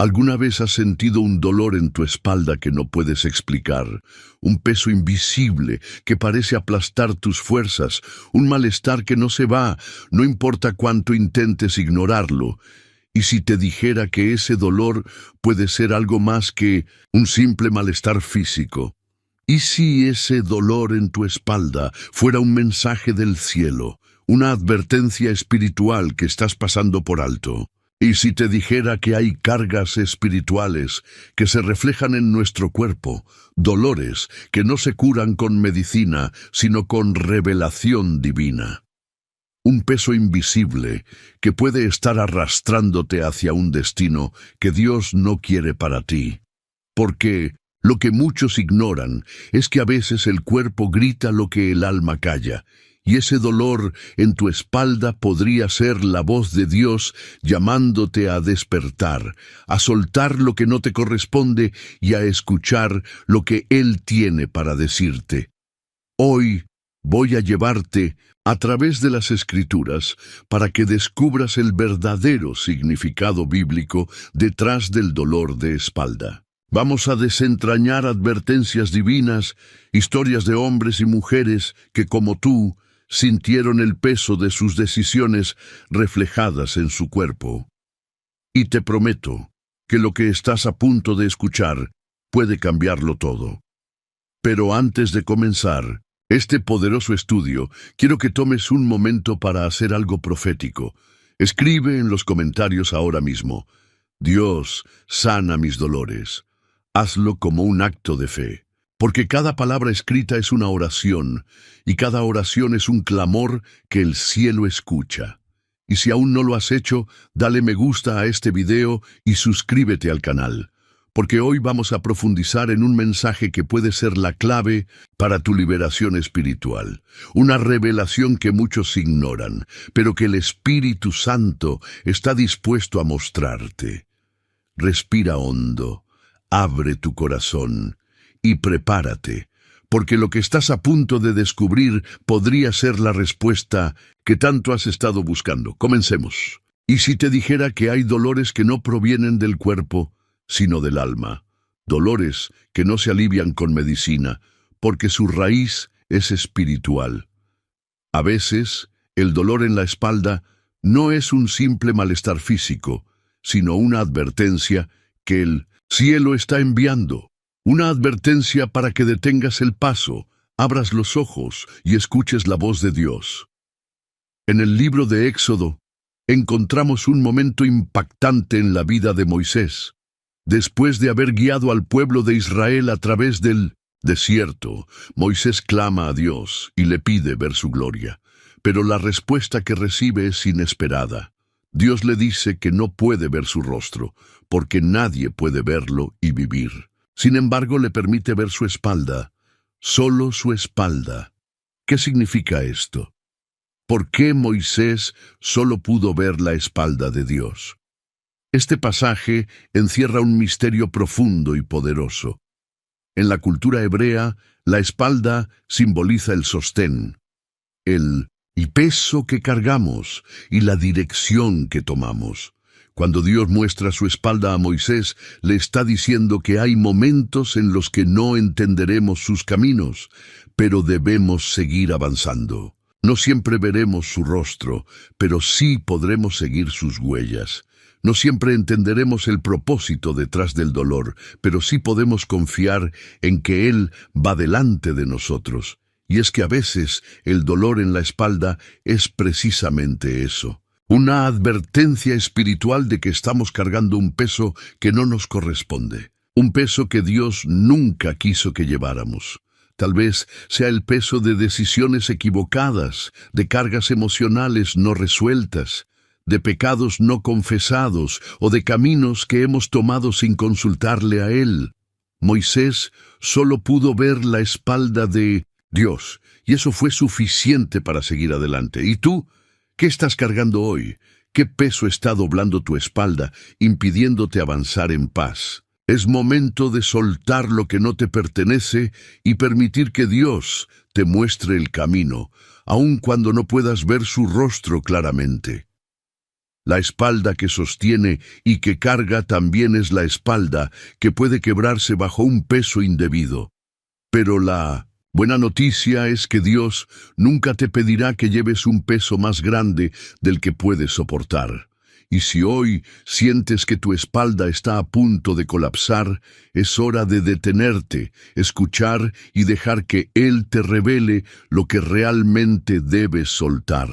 ¿Alguna vez has sentido un dolor en tu espalda que no puedes explicar? Un peso invisible que parece aplastar tus fuerzas, un malestar que no se va, no importa cuánto intentes ignorarlo. ¿Y si te dijera que ese dolor puede ser algo más que un simple malestar físico? ¿Y si ese dolor en tu espalda fuera un mensaje del cielo, una advertencia espiritual que estás pasando por alto? ¿Y si te dijera que hay cargas espirituales que se reflejan en nuestro cuerpo, dolores que no se curan con medicina, sino con revelación divina? Un peso invisible que puede estar arrastrándote hacia un destino que Dios no quiere para ti. Porque lo que muchos ignoran es que a veces el cuerpo grita lo que el alma calla. Y ese dolor en tu espalda podría ser la voz de Dios llamándote a despertar, a soltar lo que no te corresponde y a escuchar lo que Él tiene para decirte. Hoy voy a llevarte a través de las Escrituras para que descubras el verdadero significado bíblico detrás del dolor de espalda. Vamos a desentrañar advertencias divinas, historias de hombres y mujeres que, como tú, sintieron el peso de sus decisiones reflejadas en su cuerpo. Y te prometo que lo que estás a punto de escuchar puede cambiarlo todo. Pero antes de comenzar este poderoso estudio, quiero que tomes un momento para hacer algo profético. Escribe en los comentarios ahora mismo: Dios, sana mis dolores. Hazlo como un acto de fe. Porque cada palabra escrita es una oración, y cada oración es un clamor que el cielo escucha. Y si aún no lo has hecho, dale me gusta a este video y suscríbete al canal, porque hoy vamos a profundizar en un mensaje que puede ser la clave para tu liberación espiritual. Una revelación que muchos ignoran, pero que el Espíritu Santo está dispuesto a mostrarte. Respira hondo, abre tu corazón y prepárate, porque lo que estás a punto de descubrir podría ser la respuesta que tanto has estado buscando. Comencemos. ¿Y si te dijera que hay dolores que no provienen del cuerpo, sino del alma? Dolores que no se alivian con medicina, porque su raíz es espiritual. A veces, el dolor en la espalda no es un simple malestar físico, sino una advertencia que el cielo está enviando. Una advertencia para que detengas el paso, abras los ojos y escuches la voz de Dios. En el libro de Éxodo, encontramos un momento impactante en la vida de Moisés. Después de haber guiado al pueblo de Israel a través del desierto, Moisés clama a Dios y le pide ver su gloria. Pero la respuesta que recibe es inesperada. Dios le dice que no puede ver su rostro, porque nadie puede verlo y vivir. Sin embargo, le permite ver su espalda, solo su espalda. ¿Qué significa esto? ¿Por qué Moisés solo pudo ver la espalda de Dios? Este pasaje encierra un misterio profundo y poderoso. En la cultura hebrea, la espalda simboliza el sostén, el peso que cargamos y la dirección que tomamos. Cuando Dios muestra su espalda a Moisés, le está diciendo que hay momentos en los que no entenderemos sus caminos, pero debemos seguir avanzando. No siempre veremos su rostro, pero sí podremos seguir sus huellas. No siempre entenderemos el propósito detrás del dolor, pero sí podemos confiar en que Él va delante de nosotros. Y es que a veces el dolor en la espalda es precisamente eso. Una advertencia espiritual de que estamos cargando un peso que no nos corresponde. Un peso que Dios nunca quiso que lleváramos. Tal vez sea el peso de decisiones equivocadas, de cargas emocionales no resueltas, de pecados no confesados o de caminos que hemos tomado sin consultarle a Él. Moisés solo pudo ver la espalda de Dios, y eso fue suficiente para seguir adelante. ¿Y tú? ¿Qué estás cargando hoy? ¿Qué peso está doblando tu espalda, impidiéndote avanzar en paz? Es momento de soltar lo que no te pertenece y permitir que Dios te muestre el camino, aun cuando no puedas ver su rostro claramente. La espalda que sostiene y que carga también es la espalda que puede quebrarse bajo un peso indebido. Pero la buena noticia es que Dios nunca te pedirá que lleves un peso más grande del que puedes soportar. Y si hoy sientes que tu espalda está a punto de colapsar, es hora de detenerte, escuchar y dejar que Él te revele lo que realmente debes soltar.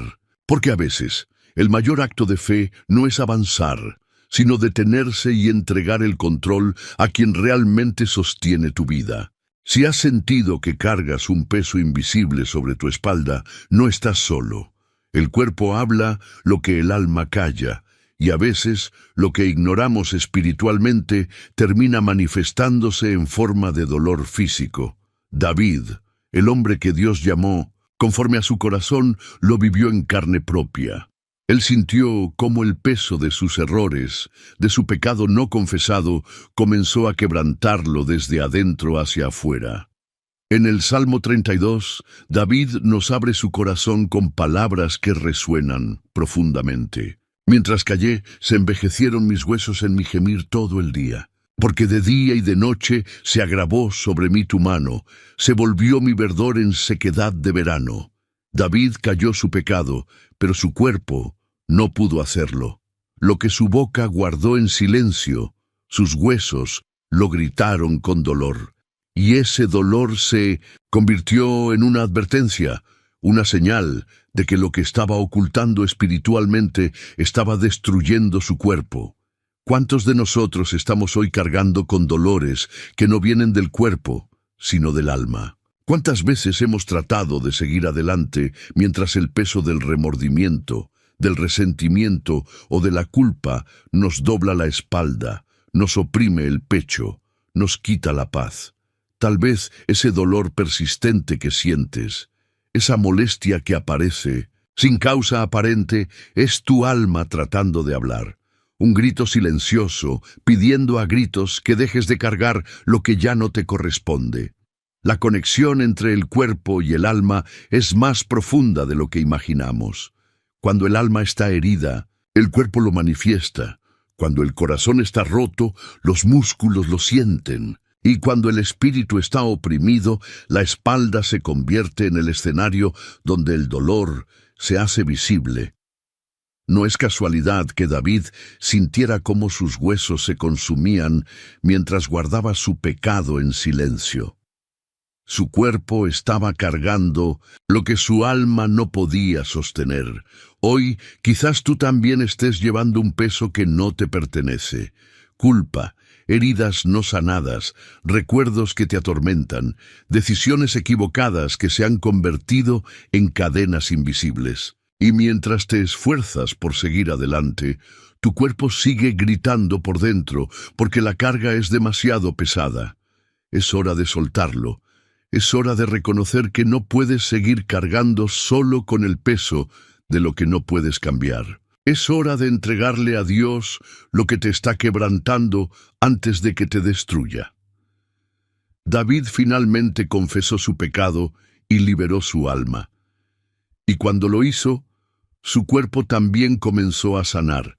Porque a veces, el mayor acto de fe no es avanzar, sino detenerse y entregar el control a quien realmente sostiene tu vida. Si has sentido que cargas un peso invisible sobre tu espalda, no estás solo. El cuerpo habla lo que el alma calla, y a veces lo que ignoramos espiritualmente termina manifestándose en forma de dolor físico. David, el hombre que Dios llamó, conforme a su corazón, lo vivió en carne propia. Él sintió cómo el peso de sus errores, de su pecado no confesado, comenzó a quebrantarlo desde adentro hacia afuera. En el Salmo 32, David nos abre su corazón con palabras que resuenan profundamente. Mientras callé, se envejecieron mis huesos en mi gemir todo el día. Porque de día y de noche se agravó sobre mí tu mano, se volvió mi verdor en sequedad de verano. David cayó su pecado, pero su cuerpo no pudo hacerlo. Lo que su boca guardó en silencio, sus huesos lo gritaron con dolor. Y ese dolor se convirtió en una advertencia, una señal de que lo que estaba ocultando espiritualmente estaba destruyendo su cuerpo. ¿Cuántos de nosotros estamos hoy cargando con dolores que no vienen del cuerpo, sino del alma? ¿Cuántas veces hemos tratado de seguir adelante mientras el peso del remordimiento, del resentimiento o de la culpa nos dobla la espalda, nos oprime el pecho, nos quita la paz? Tal vez ese dolor persistente que sientes, esa molestia que aparece, sin causa aparente, es tu alma tratando de hablar. Un grito silencioso, pidiendo a gritos que dejes de cargar lo que ya no te corresponde. La conexión entre el cuerpo y el alma es más profunda de lo que imaginamos. Cuando el alma está herida, el cuerpo lo manifiesta. Cuando el corazón está roto, los músculos lo sienten. Y cuando el espíritu está oprimido, la espalda se convierte en el escenario donde el dolor se hace visible. No es casualidad que David sintiera cómo sus huesos se consumían mientras guardaba su pecado en silencio. Su cuerpo estaba cargando lo que su alma no podía sostener. Hoy quizás tú también estés llevando un peso que no te pertenece. Culpa, heridas no sanadas, recuerdos que te atormentan, decisiones equivocadas que se han convertido en cadenas invisibles. Y mientras te esfuerzas por seguir adelante, tu cuerpo sigue gritando por dentro porque la carga es demasiado pesada. Es hora de soltarlo. Es hora de reconocer que no puedes seguir cargando solo con el peso de lo que no puedes cambiar. Es hora de entregarle a Dios lo que te está quebrantando antes de que te destruya. David finalmente confesó su pecado y liberó su alma. Y cuando lo hizo, su cuerpo también comenzó a sanar,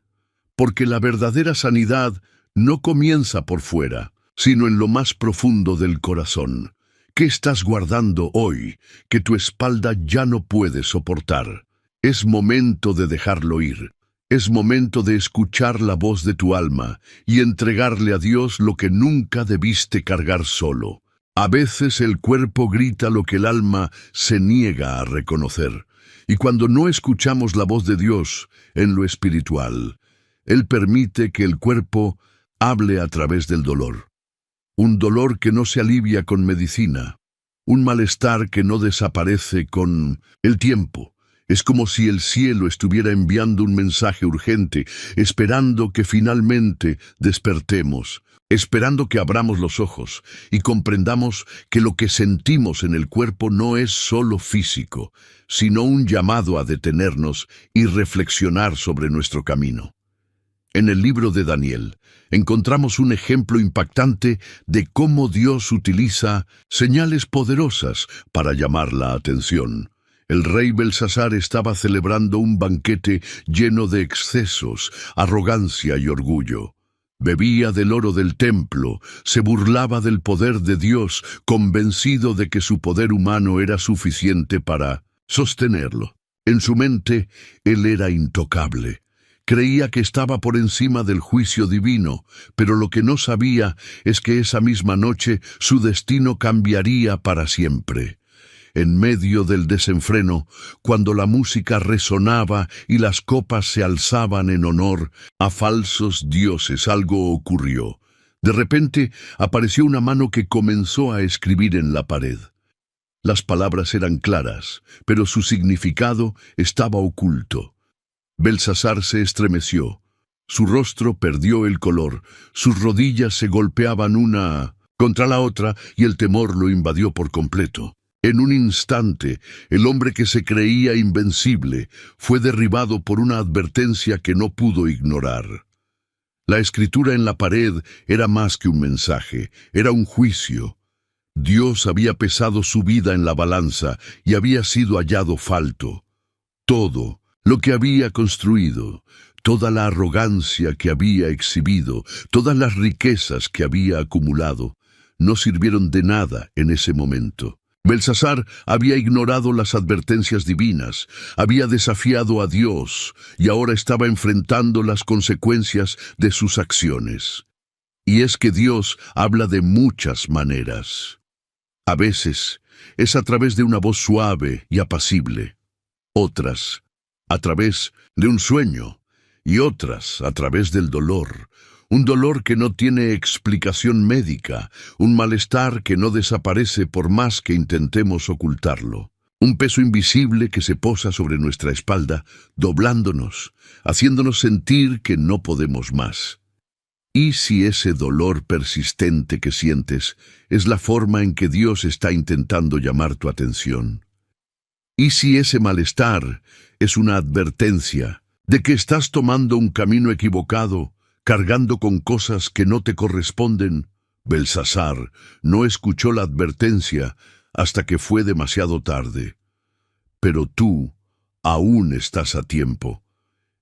porque la verdadera sanidad no comienza por fuera, sino en lo más profundo del corazón. ¿Qué estás guardando hoy que tu espalda ya no puede soportar? Es momento de dejarlo ir. Es momento de escuchar la voz de tu alma y entregarle a Dios lo que nunca debiste cargar solo. A veces el cuerpo grita lo que el alma se niega a reconocer. Y cuando no escuchamos la voz de Dios en lo espiritual, Él permite que el cuerpo hable a través del dolor. Un dolor que no se alivia con medicina. Un malestar que no desaparece con el tiempo. Es como si el cielo estuviera enviando un mensaje urgente, esperando que finalmente despertemos, esperando que abramos los ojos y comprendamos que lo que sentimos en el cuerpo no es solo físico, sino un llamado a detenernos y reflexionar sobre nuestro camino. En el libro de Daniel encontramos un ejemplo impactante de cómo Dios utiliza señales poderosas para llamar la atención. El rey Belsasar estaba celebrando un banquete lleno de excesos, arrogancia y orgullo. Bebía del oro del templo, se burlaba del poder de Dios, convencido de que su poder humano era suficiente para sostenerlo. En su mente, él era intocable. Creía que estaba por encima del juicio divino, pero lo que no sabía es que esa misma noche su destino cambiaría para siempre. En medio del desenfreno, cuando la música resonaba y las copas se alzaban en honor a falsos dioses, algo ocurrió. De repente apareció una mano que comenzó a escribir en la pared. Las palabras eran claras, pero su significado estaba oculto. Belsasar se estremeció. Su rostro perdió el color, sus rodillas se golpeaban una contra la otra y el temor lo invadió por completo. En un instante, el hombre que se creía invencible fue derribado por una advertencia que no pudo ignorar. La escritura en la pared era más que un mensaje, era un juicio. Dios había pesado su vida en la balanza y había sido hallado falto. Todo lo que había construido, toda la arrogancia que había exhibido, todas las riquezas que había acumulado, no sirvieron de nada en ese momento. Belsasar había ignorado las advertencias divinas, había desafiado a Dios y ahora estaba enfrentando las consecuencias de sus acciones. Y es que Dios habla de muchas maneras. A veces es a través de una voz suave y apacible, otras a través de un sueño y otras a través del dolor. Un dolor que no tiene explicación médica, un malestar que no desaparece por más que intentemos ocultarlo. Un peso invisible que se posa sobre nuestra espalda, doblándonos, haciéndonos sentir que no podemos más. ¿Y si ese dolor persistente que sientes es la forma en que Dios está intentando llamar tu atención? ¿Y si ese malestar es una advertencia de que estás tomando un camino equivocado, cargando con cosas que no te corresponden? Belsasar no escuchó la advertencia hasta que fue demasiado tarde. Pero tú aún estás a tiempo.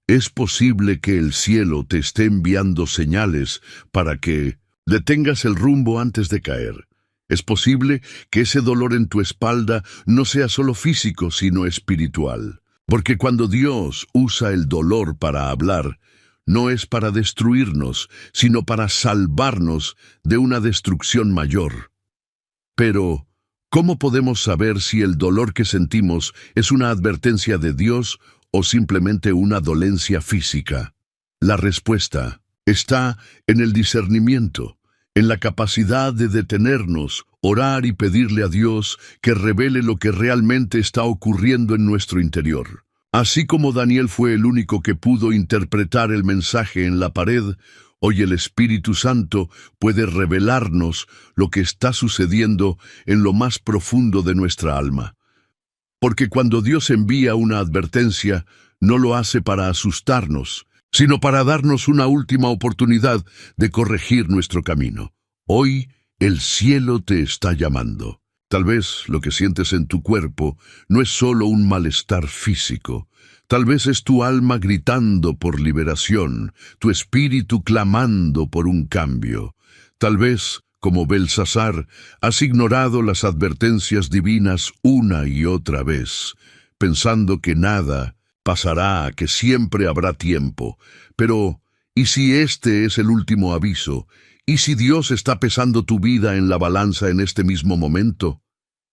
Es posible que el cielo te esté enviando señales para que detengas el rumbo antes de caer. Es posible que ese dolor en tu espalda no sea solo físico, sino espiritual. Porque cuando Dios usa el dolor para hablar, no es para destruirnos, sino para salvarnos de una destrucción mayor. Pero, ¿cómo podemos saber si el dolor que sentimos es una advertencia de Dios o simplemente una dolencia física? La respuesta está en el discernimiento, en la capacidad de detenernos, orar y pedirle a Dios que revele lo que realmente está ocurriendo en nuestro interior. Así como Daniel fue el único que pudo interpretar el mensaje en la pared, hoy el Espíritu Santo puede revelarnos lo que está sucediendo en lo más profundo de nuestra alma. Porque cuando Dios envía una advertencia, no lo hace para asustarnos, sino para darnos una última oportunidad de corregir nuestro camino. Hoy el cielo te está llamando. Tal vez lo que sientes en tu cuerpo no es solo un malestar físico. Tal vez es tu alma gritando por liberación, tu espíritu clamando por un cambio. Tal vez, como Belsasar, has ignorado las advertencias divinas una y otra vez, pensando que nada pasará, que siempre habrá tiempo. Pero, ¿y si este es el último aviso? ¿Y si Dios está pesando tu vida en la balanza en este mismo momento?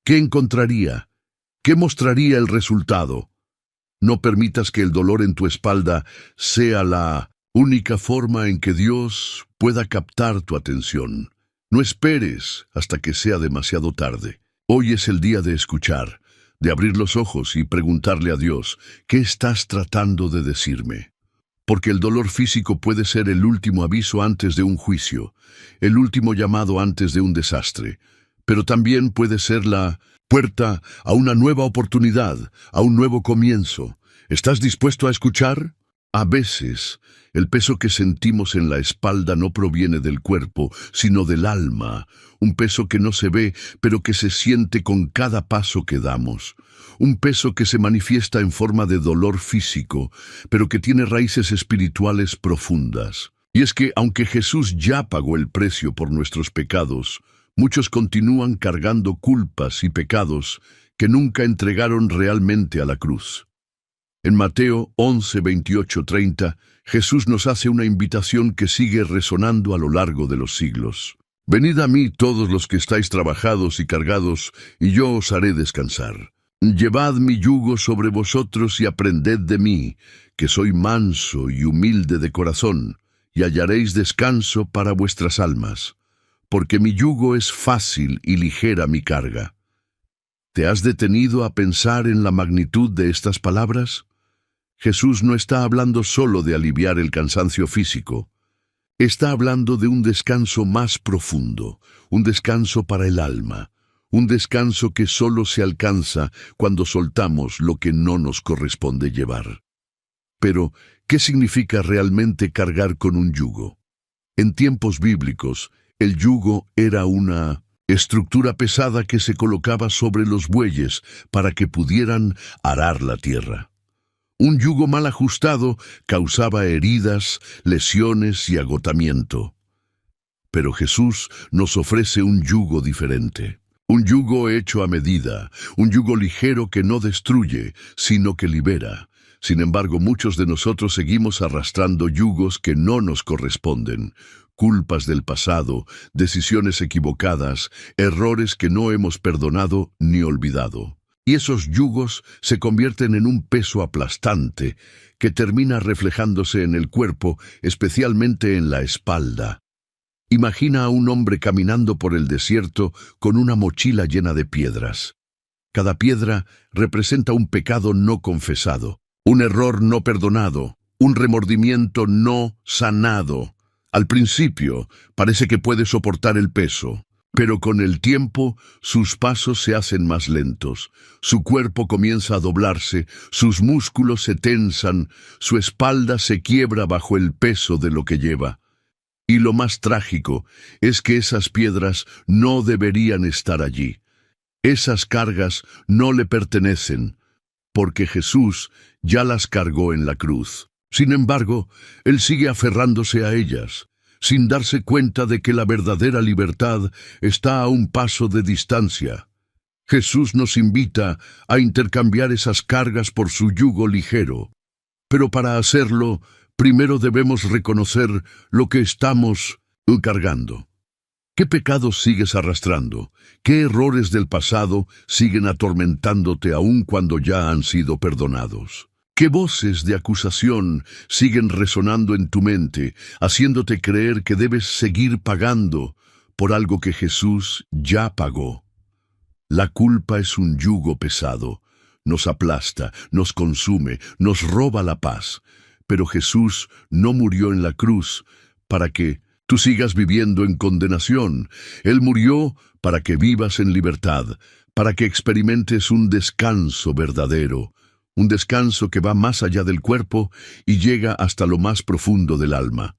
¿Qué encontraría? ¿Qué mostraría el resultado? No permitas que el dolor en tu espalda sea la única forma en que Dios pueda captar tu atención. No esperes hasta que sea demasiado tarde. Hoy es el día de escuchar, de abrir los ojos y preguntarle a Dios, ¿qué estás tratando de decirme? Porque el dolor físico puede ser el último aviso antes de un juicio, el último llamado antes de un desastre, pero también puede ser la puerta a una nueva oportunidad, a un nuevo comienzo. ¿Estás dispuesto a escuchar? A veces, el peso que sentimos en la espalda no proviene del cuerpo, sino del alma, un peso que no se ve, pero que se siente con cada paso que damos. Un peso que se manifiesta en forma de dolor físico, pero que tiene raíces espirituales profundas. Y es que, aunque Jesús ya pagó el precio por nuestros pecados, muchos continúan cargando culpas y pecados que nunca entregaron realmente a la cruz. En Mateo 11, 28, 30, Jesús nos hace una invitación que sigue resonando a lo largo de los siglos. Venid a mí todos los que estáis trabajados y cargados, y yo os haré descansar. Llevad mi yugo sobre vosotros y aprended de mí, que soy manso y humilde de corazón, y hallaréis descanso para vuestras almas, porque mi yugo es fácil y ligera mi carga. ¿Te has detenido a pensar en la magnitud de estas palabras? Jesús no está hablando solo de aliviar el cansancio físico. Está hablando de un descanso más profundo, un descanso para el alma, un descanso que solo se alcanza cuando soltamos lo que no nos corresponde llevar. Pero, ¿qué significa realmente cargar con un yugo? En tiempos bíblicos, el yugo era una estructura pesada que se colocaba sobre los bueyes para que pudieran arar la tierra. Un yugo mal ajustado causaba heridas, lesiones y agotamiento. Pero Jesús nos ofrece un yugo diferente. Un yugo hecho a medida, un yugo ligero que no destruye, sino que libera. Sin embargo, muchos de nosotros seguimos arrastrando yugos que no nos corresponden, culpas del pasado, decisiones equivocadas, errores que no hemos perdonado ni olvidado. Y esos yugos se convierten en un peso aplastante que termina reflejándose en el cuerpo, especialmente en la espalda. Imagina a un hombre caminando por el desierto con una mochila llena de piedras. Cada piedra representa un pecado no confesado, un error no perdonado, un remordimiento no sanado. Al principio parece que puede soportar el peso, pero con el tiempo sus pasos se hacen más lentos, su cuerpo comienza a doblarse, sus músculos se tensan, su espalda se quiebra bajo el peso de lo que lleva. Y lo más trágico es que esas piedras no deberían estar allí. Esas cargas no le pertenecen, porque Jesús ya las cargó en la cruz. Sin embargo, Él sigue aferrándose a ellas, sin darse cuenta de que la verdadera libertad está a un paso de distancia. Jesús nos invita a intercambiar esas cargas por su yugo ligero. Pero para hacerlo, primero debemos reconocer lo que estamos cargando. ¿Qué pecados sigues arrastrando? ¿Qué errores del pasado siguen atormentándote aún cuando ya han sido perdonados? ¿Qué voces de acusación siguen resonando en tu mente, haciéndote creer que debes seguir pagando por algo que Jesús ya pagó? La culpa es un yugo pesado. Nos aplasta, nos consume, nos roba la paz. Pero Jesús no murió en la cruz para que tú sigas viviendo en condenación. Él murió para que vivas en libertad, para que experimentes un descanso verdadero. Un descanso que va más allá del cuerpo y llega hasta lo más profundo del alma.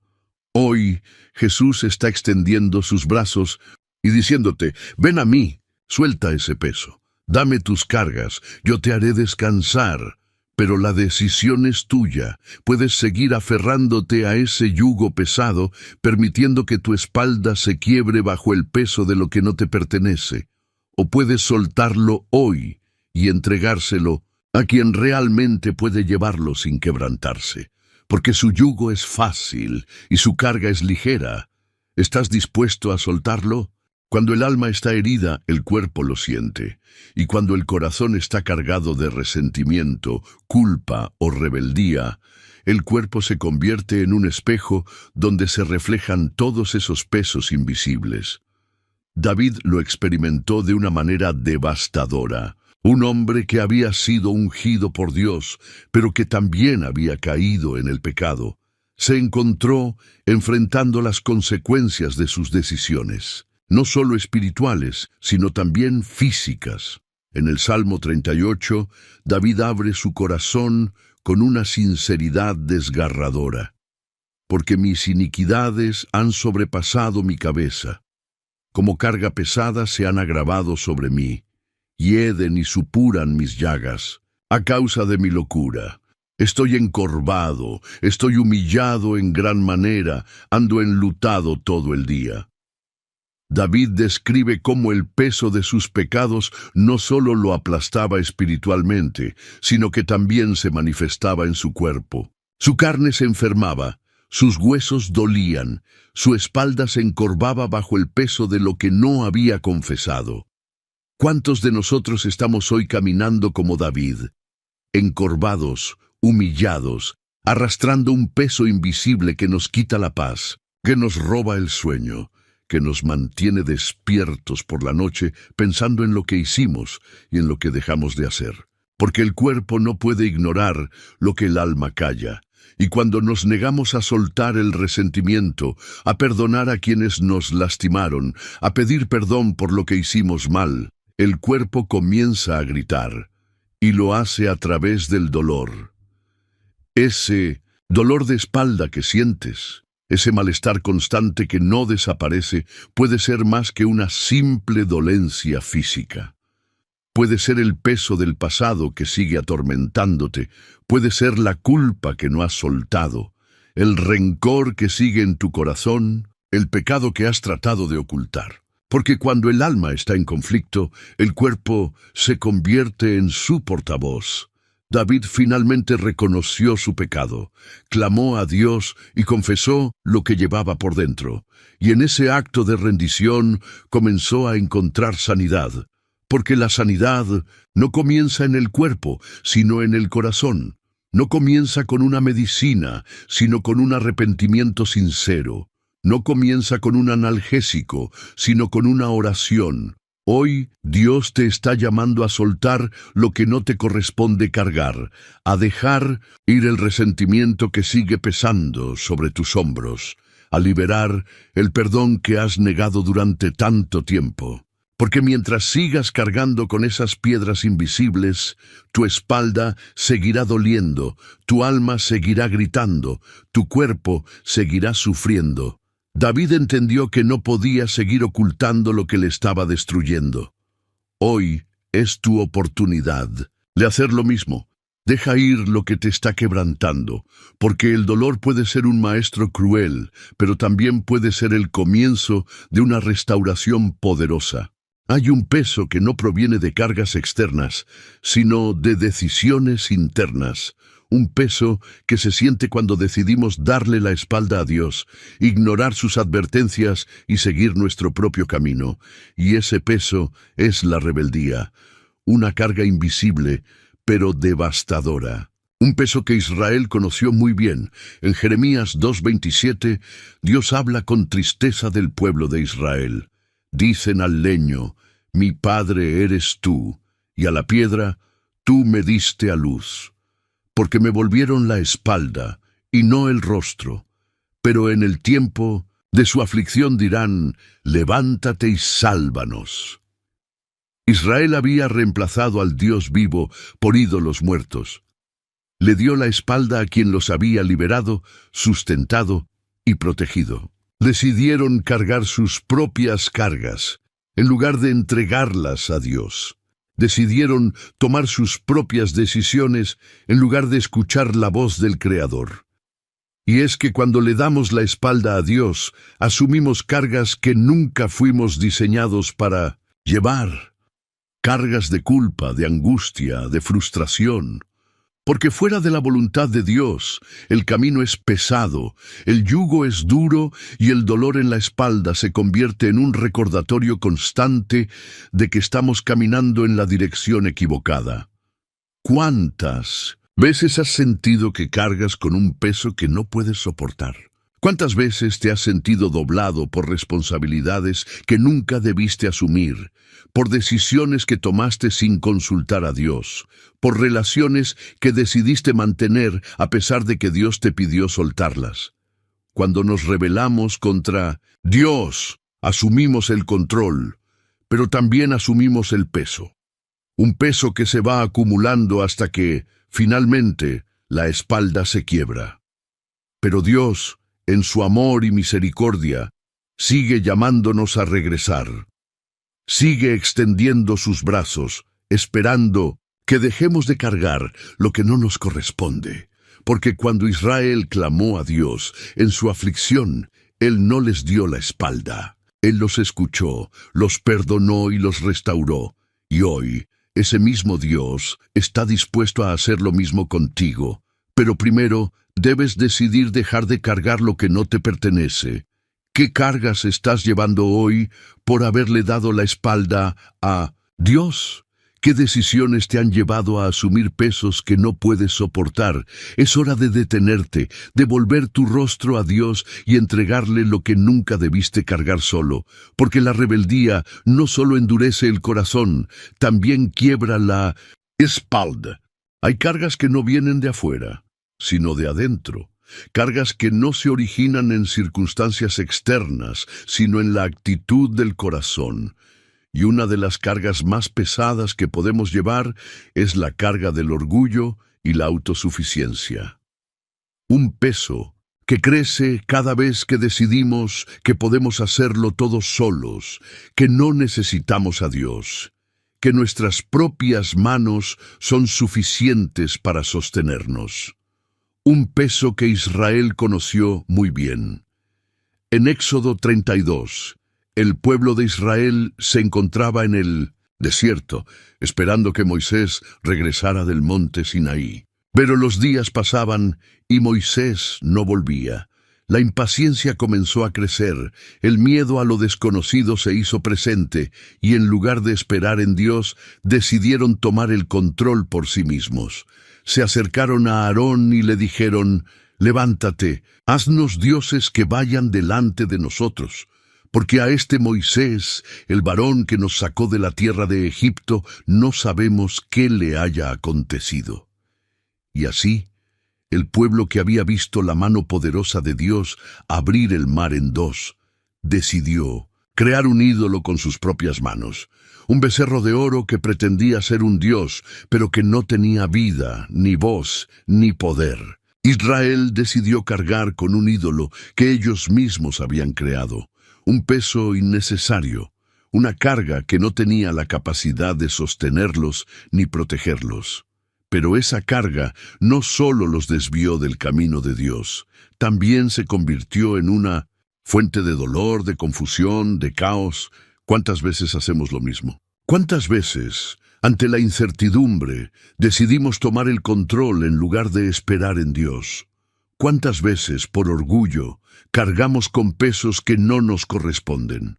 Hoy Jesús está extendiendo sus brazos y diciéndote, ven a mí, suelta ese peso, dame tus cargas, yo te haré descansar. Pero la decisión es tuya. Puedes seguir aferrándote a ese yugo pesado, permitiendo que tu espalda se quiebre bajo el peso de lo que no te pertenece. O puedes soltarlo hoy y entregárselo a quien realmente puede llevarlo sin quebrantarse, porque su yugo es fácil y su carga es ligera. ¿Estás dispuesto a soltarlo? Cuando el alma está herida, el cuerpo lo siente, y cuando el corazón está cargado de resentimiento, culpa o rebeldía, el cuerpo se convierte en un espejo donde se reflejan todos esos pesos invisibles. David lo experimentó de una manera devastadora. Un hombre que había sido ungido por Dios, pero que también había caído en el pecado, se encontró enfrentando las consecuencias de sus decisiones, no solo espirituales, sino también físicas. En el Salmo 38, David abre su corazón con una sinceridad desgarradora, porque mis iniquidades han sobrepasado mi cabeza, como carga pesada se han agravado sobre mí, hieden y supuran mis llagas, a causa de mi locura. Estoy encorvado, estoy humillado en gran manera, ando enlutado todo el día. David describe cómo el peso de sus pecados no solo lo aplastaba espiritualmente, sino que también se manifestaba en su cuerpo. Su carne se enfermaba, sus huesos dolían, su espalda se encorvaba bajo el peso de lo que no había confesado. ¿Cuántos de nosotros estamos hoy caminando como David, encorvados, humillados, arrastrando un peso invisible que nos quita la paz, que nos roba el sueño, que nos mantiene despiertos por la noche pensando en lo que hicimos y en lo que dejamos de hacer? Porque el cuerpo no puede ignorar lo que el alma calla. Y cuando nos negamos a soltar el resentimiento, a perdonar a quienes nos lastimaron, a pedir perdón por lo que hicimos mal, el cuerpo comienza a gritar, y lo hace a través del dolor. Ese dolor de espalda que sientes, ese malestar constante que no desaparece, puede ser más que una simple dolencia física. Puede ser el peso del pasado que sigue atormentándote, puede ser la culpa que no has soltado, el rencor que sigue en tu corazón, el pecado que has tratado de ocultar. Porque cuando el alma está en conflicto, el cuerpo se convierte en su portavoz. David finalmente reconoció su pecado, clamó a Dios y confesó lo que llevaba por dentro. Y en ese acto de rendición comenzó a encontrar sanidad. Porque la sanidad no comienza en el cuerpo, sino en el corazón. No comienza con una medicina, sino con un arrepentimiento sincero. No comienza con un analgésico, sino con una oración. Hoy Dios te está llamando a soltar lo que no te corresponde cargar, a dejar ir el resentimiento que sigue pesando sobre tus hombros, a liberar el perdón que has negado durante tanto tiempo. Porque mientras sigas cargando con esas piedras invisibles, tu espalda seguirá doliendo, tu alma seguirá gritando, tu cuerpo seguirá sufriendo. David entendió que no podía seguir ocultando lo que le estaba destruyendo. Hoy es tu oportunidad de hacer lo mismo. Deja ir lo que te está quebrantando, porque el dolor puede ser un maestro cruel, pero también puede ser el comienzo de una restauración poderosa. Hay un peso que no proviene de cargas externas, sino de decisiones internas. Un peso que se siente cuando decidimos darle la espalda a Dios, ignorar sus advertencias y seguir nuestro propio camino. Y ese peso es la rebeldía, una carga invisible, pero devastadora. Un peso que Israel conoció muy bien. En Jeremías 2:27, Dios habla con tristeza del pueblo de Israel. Dicen al leño, mi padre eres tú, y a la piedra, tú me diste a luz. Porque me volvieron la espalda, y no el rostro. Pero en el tiempo de su aflicción dirán, levántate y sálvanos. Israel había reemplazado al Dios vivo por ídolos muertos. Le dio la espalda a quien los había liberado, sustentado y protegido. Decidieron cargar sus propias cargas, en lugar de entregarlas a Dios. Decidieron tomar sus propias decisiones, en lugar de escuchar la voz del Creador. Y es que cuando le damos la espalda a Dios, asumimos cargas que nunca fuimos diseñados para llevar. Cargas de culpa, de angustia, de frustración. Porque fuera de la voluntad de Dios, el camino es pesado, el yugo es duro y el dolor en la espalda se convierte en un recordatorio constante de que estamos caminando en la dirección equivocada. ¿Cuántas veces has sentido que cargas con un peso que no puedes soportar? ¿Cuántas veces te has sentido doblado por responsabilidades que nunca debiste asumir, por decisiones que tomaste sin consultar a Dios, por relaciones que decidiste mantener a pesar de que Dios te pidió soltarlas? Cuando nos rebelamos contra Dios, asumimos el control, pero también asumimos el peso. Un peso que se va acumulando hasta que, finalmente, la espalda se quiebra. Pero Dios, en su amor y misericordia, sigue llamándonos a regresar. Sigue extendiendo sus brazos, esperando que dejemos de cargar lo que no nos corresponde. Porque cuando Israel clamó a Dios en su aflicción, Él no les dio la espalda. Él los escuchó, los perdonó y los restauró. Y hoy, ese mismo Dios está dispuesto a hacer lo mismo contigo. Pero primero, debes decidir dejar de cargar lo que no te pertenece. ¿Qué cargas estás llevando hoy por haberle dado la espalda a Dios? ¿Qué decisiones te han llevado a asumir pesos que no puedes soportar? Es hora de detenerte, de volver tu rostro a Dios y entregarle lo que nunca debiste cargar solo, porque la rebeldía no solo endurece el corazón, también quiebra la espalda. Hay cargas que no vienen de afuera, sino de adentro. Cargas que no se originan en circunstancias externas, sino en la actitud del corazón. Y una de las cargas más pesadas que podemos llevar es la carga del orgullo y la autosuficiencia. Un peso que crece cada vez que decidimos que podemos hacerlo todos solos, que no necesitamos a Dios, que nuestras propias manos son suficientes para sostenernos. Un peso que Israel conoció muy bien. En Éxodo 32, el pueblo de Israel se encontraba en el desierto, esperando que Moisés regresara del monte Sinaí. Pero los días pasaban y Moisés no volvía. La impaciencia comenzó a crecer, el miedo a lo desconocido se hizo presente, y en lugar de esperar en Dios, decidieron tomar el control por sí mismos. Se acercaron a Aarón y le dijeron: «Levántate, haznos dioses que vayan delante de nosotros, porque a este Moisés, el varón que nos sacó de la tierra de Egipto, no sabemos qué le haya acontecido». Y así, el pueblo que había visto la mano poderosa de Dios abrir el mar en dos, decidió crear un ídolo con sus propias manos, un becerro de oro que pretendía ser un dios, pero que no tenía vida, ni voz, ni poder. Israel decidió cargar con un ídolo que ellos mismos habían creado, un peso innecesario, una carga que no tenía la capacidad de sostenerlos ni protegerlos. Pero esa carga no solo los desvió del camino de Dios, también se convirtió en una fuente de dolor, de confusión, de caos. ¿Cuántas veces hacemos lo mismo? ¿Cuántas veces, ante la incertidumbre, decidimos tomar el control en lugar de esperar en Dios? ¿Cuántas veces, por orgullo, cargamos con pesos que no nos corresponden?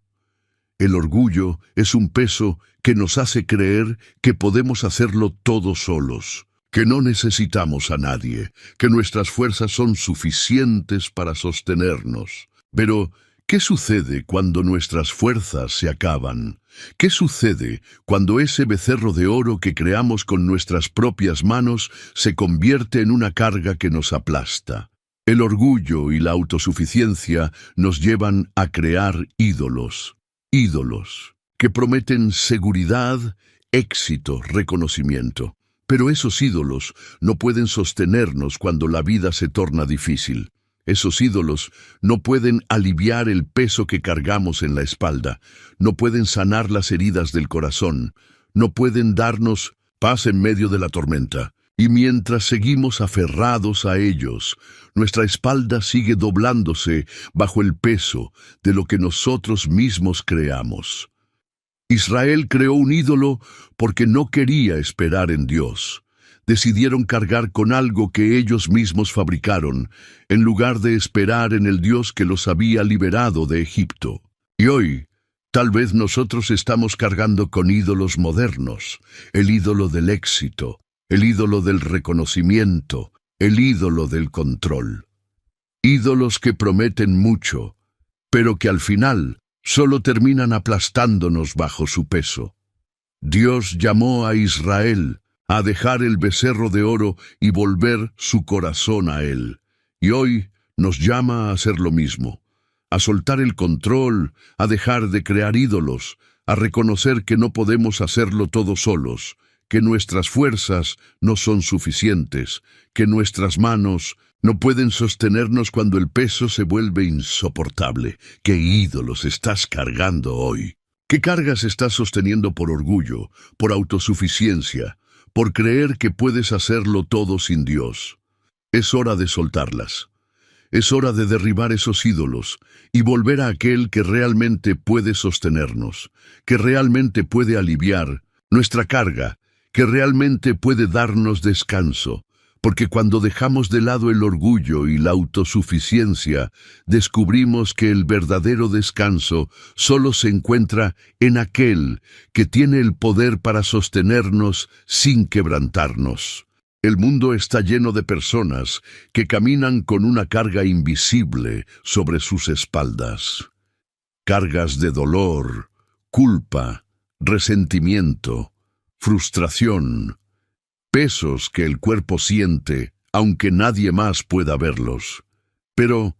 El orgullo es un peso que nos hace creer que podemos hacerlo todos solos, que no necesitamos a nadie, que nuestras fuerzas son suficientes para sostenernos. Pero, ¿qué sucede cuando nuestras fuerzas se acaban? ¿Qué sucede cuando ese becerro de oro que creamos con nuestras propias manos se convierte en una carga que nos aplasta? El orgullo y la autosuficiencia nos llevan a crear ídolos. Ídolos que prometen seguridad, éxito, reconocimiento. Pero esos ídolos no pueden sostenernos cuando la vida se torna difícil. Esos ídolos no pueden aliviar el peso que cargamos en la espalda, no pueden sanar las heridas del corazón, no pueden darnos paz en medio de la tormenta. Y mientras seguimos aferrados a ellos, nuestra espalda sigue doblándose bajo el peso de lo que nosotros mismos creamos. Israel creó un ídolo porque no quería esperar en Dios. Decidieron cargar con algo que ellos mismos fabricaron, en lugar de esperar en el Dios que los había liberado de Egipto. Y hoy, tal vez nosotros estamos cargando con ídolos modernos, el ídolo del éxito, el ídolo del reconocimiento, el ídolo del control. Ídolos que prometen mucho, pero que al final solo terminan aplastándonos bajo su peso. Dios llamó a Israel a dejar el becerro de oro y volver su corazón a Él. Y hoy nos llama a hacer lo mismo, a soltar el control, a dejar de crear ídolos, a reconocer que no podemos hacerlo todos solos, que nuestras fuerzas no son suficientes, que nuestras manos no pueden sostenernos cuando el peso se vuelve insoportable. ¿Qué ídolos estás cargando hoy? ¿Qué cargas estás sosteniendo por orgullo, por autosuficiencia, por creer que puedes hacerlo todo sin Dios? Es hora de soltarlas. Es hora de derribar esos ídolos y volver a aquel que realmente puede sostenernos, que realmente puede aliviar nuestra carga, que realmente puede darnos descanso. Porque cuando dejamos de lado el orgullo y la autosuficiencia, descubrimos que el verdadero descanso solo se encuentra en aquel que tiene el poder para sostenernos sin quebrantarnos. El mundo está lleno de personas que caminan con una carga invisible sobre sus espaldas. Cargas de dolor, culpa, resentimiento, frustración, pesos que el cuerpo siente, aunque nadie más pueda verlos. Pero,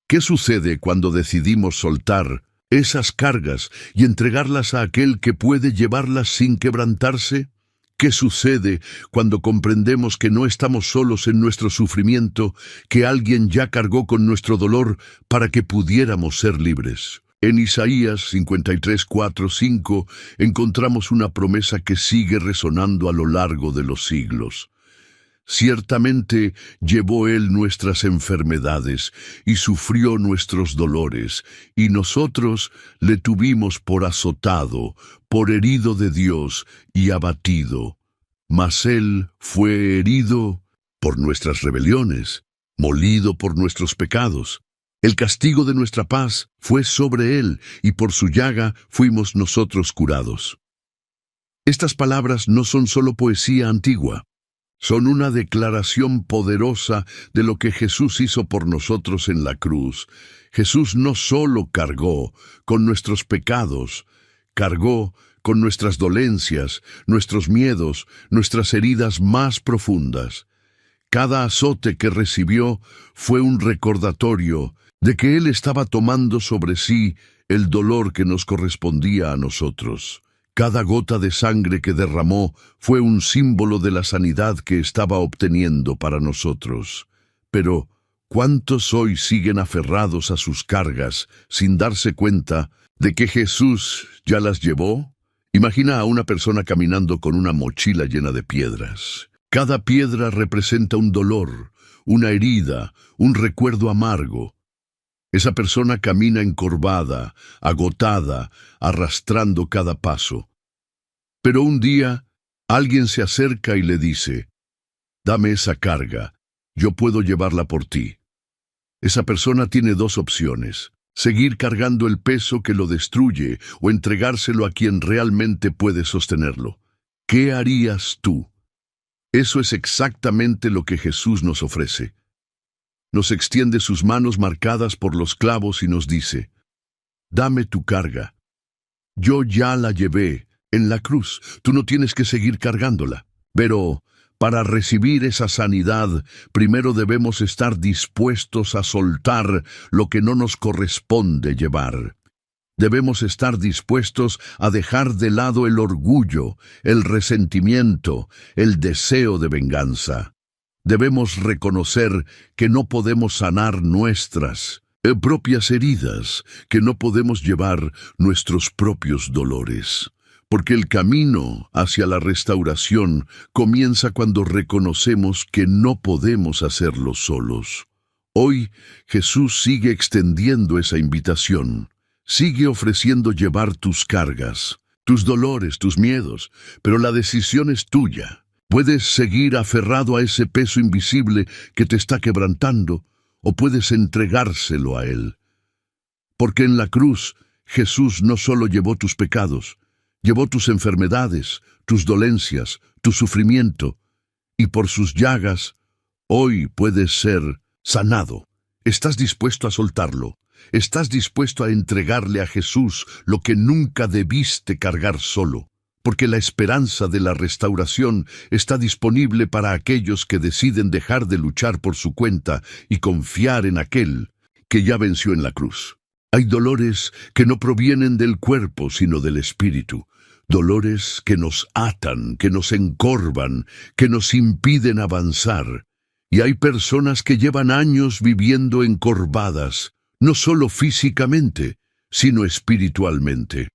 ¿qué sucede cuando decidimos soltar esas cargas y entregarlas a aquel que puede llevarlas sin quebrantarse? ¿Qué sucede cuando comprendemos que no estamos solos en nuestro sufrimiento, que alguien ya cargó con nuestro dolor para que pudiéramos ser libres? En Isaías 53, 4, 5 encontramos una promesa que sigue resonando a lo largo de los siglos. Ciertamente llevó Él nuestras enfermedades y sufrió nuestros dolores, y nosotros le tuvimos por azotado, por herido de Dios y abatido. Mas Él fue herido por nuestras rebeliones, molido por nuestros pecados. El castigo de nuestra paz fue sobre Él, y por su llaga fuimos nosotros curados. Estas palabras no son solo poesía antigua. Son una declaración poderosa de lo que Jesús hizo por nosotros en la cruz. Jesús no solo cargó con nuestros pecados, cargó con nuestras dolencias, nuestros miedos, nuestras heridas más profundas. Cada azote que recibió fue un recordatorio de que Él estaba tomando sobre sí el dolor que nos correspondía a nosotros. Cada gota de sangre que derramó fue un símbolo de la sanidad que estaba obteniendo para nosotros. Pero, ¿cuántos hoy siguen aferrados a sus cargas sin darse cuenta de que Jesús ya las llevó? Imagina a una persona caminando con una mochila llena de piedras. Cada piedra representa un dolor, una herida, un recuerdo amargo. Esa persona camina encorvada, agotada, arrastrando cada paso. Pero un día, alguien se acerca y le dice: «Dame esa carga, yo puedo llevarla por ti». Esa persona tiene dos opciones: seguir cargando el peso que lo destruye o entregárselo a quien realmente puede sostenerlo. ¿Qué harías tú? Eso es exactamente lo que Jesús nos ofrece. Nos extiende sus manos marcadas por los clavos y nos dice: «Dame tu carga. Yo ya la llevé en la cruz, tú no tienes que seguir cargándola». Pero para recibir esa sanidad, primero debemos estar dispuestos a soltar lo que no nos corresponde llevar. Debemos estar dispuestos a dejar de lado el orgullo, el resentimiento, el deseo de venganza. Debemos reconocer que no podemos sanar nuestras propias heridas, que no podemos llevar nuestros propios dolores. Porque el camino hacia la restauración comienza cuando reconocemos que no podemos hacerlo solos. Hoy Jesús sigue extendiendo esa invitación. Sigue ofreciendo llevar tus cargas, tus dolores, tus miedos, pero la decisión es tuya. Puedes seguir aferrado a ese peso invisible que te está quebrantando, o puedes entregárselo a Él. Porque en la cruz, Jesús no solo llevó tus pecados, llevó tus enfermedades, tus dolencias, tu sufrimiento, y por sus llagas, hoy puedes ser sanado. ¿Estás dispuesto a soltarlo? ¿Estás dispuesto a entregarle a Jesús lo que nunca debiste cargar solo? Porque la esperanza de la restauración está disponible para aquellos que deciden dejar de luchar por su cuenta y confiar en aquel que ya venció en la cruz. Hay dolores que no provienen del cuerpo, sino del espíritu. dolores que nos atan, que nos encorvan, que nos impiden avanzar. Y hay personas que llevan años viviendo encorvadas, no solo físicamente, sino espiritualmente,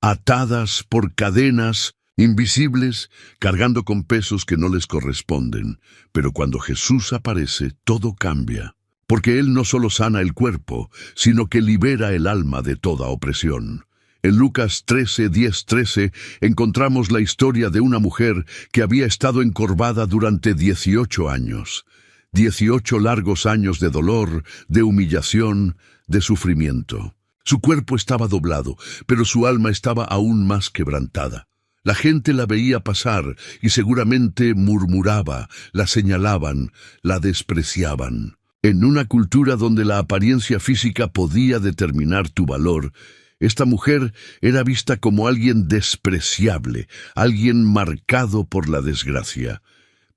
atadas por cadenas invisibles, cargando con pesos que no les corresponden. Pero cuando Jesús aparece, todo cambia, porque Él no solo sana el cuerpo, sino que libera el alma de toda opresión. En Lucas 13, encontramos la historia de una mujer que había estado encorvada durante 18 años. 18 largos años de dolor, de humillación, de sufrimiento. Su cuerpo estaba doblado, pero su alma estaba aún más quebrantada. La gente la veía pasar y seguramente murmuraba, la señalaban, la despreciaban. En una cultura donde la apariencia física podía determinar tu valor, esta mujer era vista como alguien despreciable, alguien marcado por la desgracia.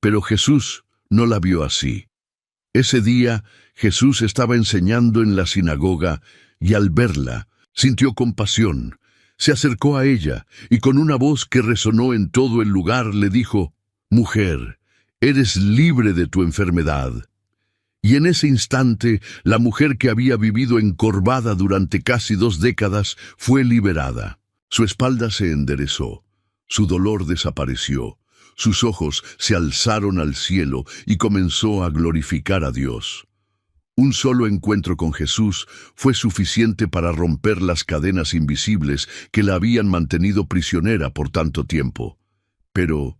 Pero Jesús no la vio así. Ese día Jesús estaba enseñando en la sinagoga y al verla sintió compasión. Se acercó a ella y con una voz que resonó en todo el lugar le dijo: «Mujer, eres libre de tu enfermedad». Y en ese instante, la mujer que había vivido encorvada durante casi 2 décadas fue liberada. Su espalda se enderezó, su dolor desapareció, sus ojos se alzaron al cielo y comenzó a glorificar a Dios. Un solo encuentro con Jesús fue suficiente para romper las cadenas invisibles que la habían mantenido prisionera por tanto tiempo. Pero,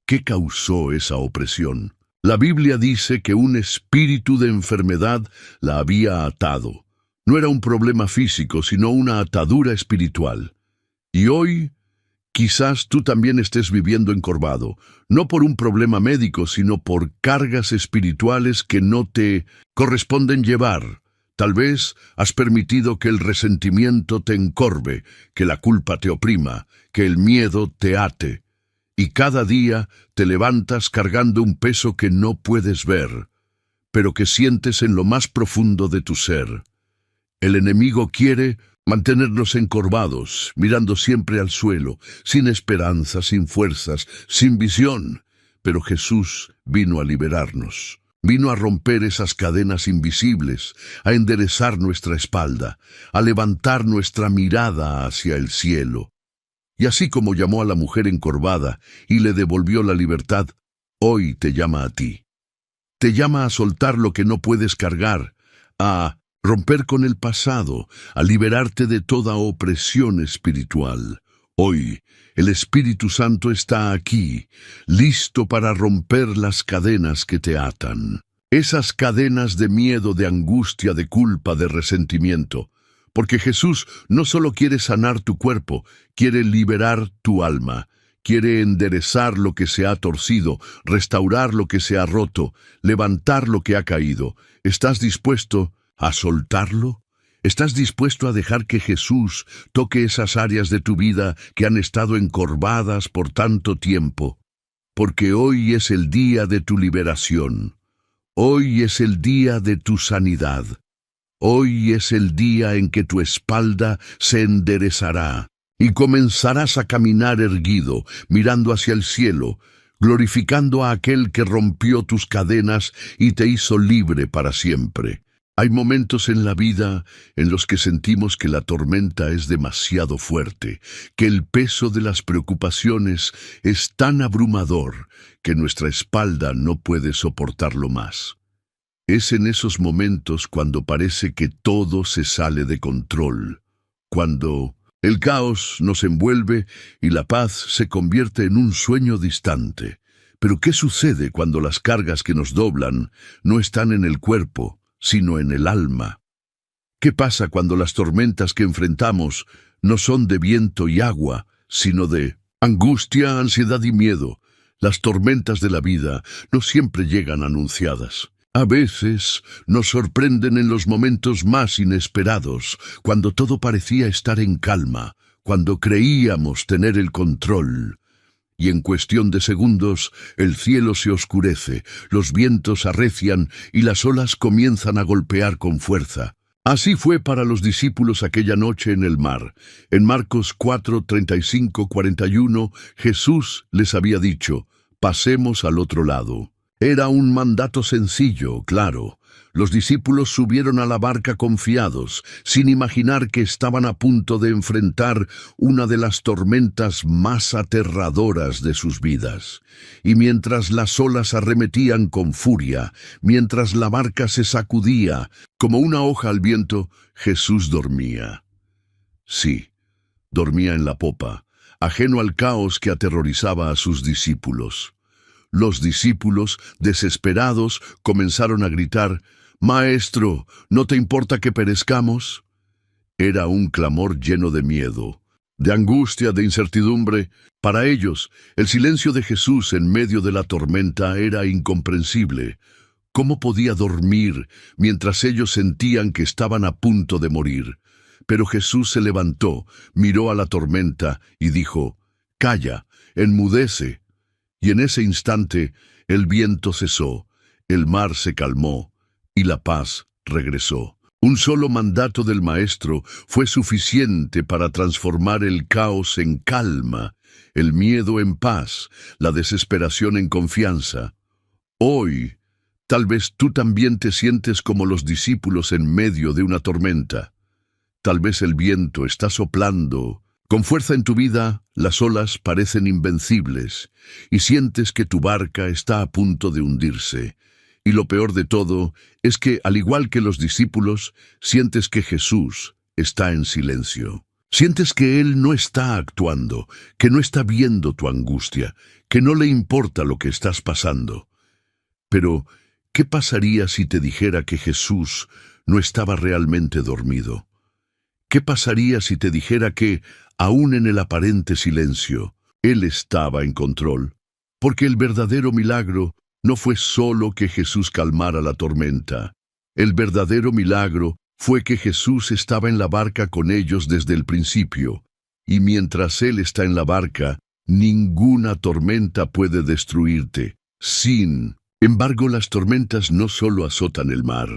¿qué causó esa opresión? La Biblia dice que un espíritu de enfermedad la había atado. No era un problema físico, sino una atadura espiritual. Y hoy, quizás tú también estés viviendo encorvado, no por un problema médico, sino por cargas espirituales que no te corresponden llevar. Tal vez has permitido que el resentimiento te encorve, que la culpa te oprima, que el miedo te ate. Y cada día te levantas cargando un peso que no puedes ver, pero que sientes en lo más profundo de tu ser. El enemigo quiere mantenernos encorvados, mirando siempre al suelo, sin esperanza, sin fuerzas, sin visión. Pero Jesús vino a liberarnos. Vino a romper esas cadenas invisibles, a enderezar nuestra espalda, a levantar nuestra mirada hacia el cielo. Y así como llamó a la mujer encorvada y le devolvió la libertad, hoy te llama a ti. Te llama a soltar lo que no puedes cargar, a romper con el pasado, a liberarte de toda opresión espiritual. Hoy, el Espíritu Santo está aquí, listo para romper las cadenas que te atan. Esas cadenas de miedo, de angustia, de culpa, de resentimiento. Porque Jesús no solo quiere sanar tu cuerpo, quiere liberar tu alma. Quiere enderezar lo que se ha torcido, restaurar lo que se ha roto, levantar lo que ha caído. ¿Estás dispuesto a soltarlo? ¿Estás dispuesto a dejar que Jesús toque esas áreas de tu vida que han estado encorvadas por tanto tiempo? Porque hoy es el día de tu liberación. Hoy es el día de tu sanidad. Hoy es el día en que tu espalda se enderezará y comenzarás a caminar erguido, mirando hacia el cielo, glorificando a aquel que rompió tus cadenas y te hizo libre para siempre. Hay momentos en la vida en los que sentimos que la tormenta es demasiado fuerte, que el peso de las preocupaciones es tan abrumador que nuestra espalda no puede soportarlo más. Es en esos momentos cuando parece que todo se sale de control, cuando el caos nos envuelve y la paz se convierte en un sueño distante. Pero ¿qué sucede cuando las cargas que nos doblan no están en el cuerpo, sino en el alma? ¿Qué pasa cuando las tormentas que enfrentamos no son de viento y agua, sino de angustia, ansiedad y miedo? Las tormentas de la vida no siempre llegan anunciadas. A veces nos sorprenden en los momentos más inesperados, cuando todo parecía estar en calma, cuando creíamos tener el control. Y en cuestión de segundos, el cielo se oscurece, los vientos arrecian y las olas comienzan a golpear con fuerza. Así fue para los discípulos aquella noche en el mar. En Marcos 4, 35, 41, Jesús les había dicho: pasemos al otro lado. Era un mandato sencillo, claro. Los discípulos subieron a la barca confiados, sin imaginar que estaban a punto de enfrentar una de las tormentas más aterradoras de sus vidas. Y mientras las olas arremetían con furia, mientras la barca se sacudía como una hoja al viento, Jesús dormía. Sí, dormía en la popa, ajeno al caos que aterrorizaba a sus discípulos. Los discípulos, desesperados, comenzaron a gritar: «Maestro, ¿no te importa que perezcamos?». Era un clamor lleno de miedo, de angustia, de incertidumbre. Para ellos, el silencio de Jesús en medio de la tormenta era incomprensible. ¿Cómo podía dormir mientras ellos sentían que estaban a punto de morir? Pero Jesús se levantó, miró a la tormenta y dijo: «Calla, enmudece». Y en ese instante el viento cesó, el mar se calmó y la paz regresó. Un solo mandato del Maestro fue suficiente para transformar el caos en calma, el miedo en paz, la desesperación en confianza. Hoy, tal vez tú también te sientes como los discípulos en medio de una tormenta. Tal vez el viento está soplando con fuerza en tu vida, las olas parecen invencibles y sientes que tu barca está a punto de hundirse. Y lo peor de todo es que, al igual que los discípulos, sientes que Jesús está en silencio. Sientes que Él no está actuando, que no está viendo tu angustia, que no le importa lo que estás pasando. Pero, ¿qué pasaría si te dijera que Jesús no estaba realmente dormido? ¿Qué pasaría si te dijera que, aún en el aparente silencio, Él estaba en control? Porque el verdadero milagro no fue solo que Jesús calmara la tormenta. El verdadero milagro fue que Jesús estaba en la barca con ellos desde el principio. Y mientras Él está en la barca, ninguna tormenta puede destruirte. Sin embargo, las tormentas no solo azotan el mar,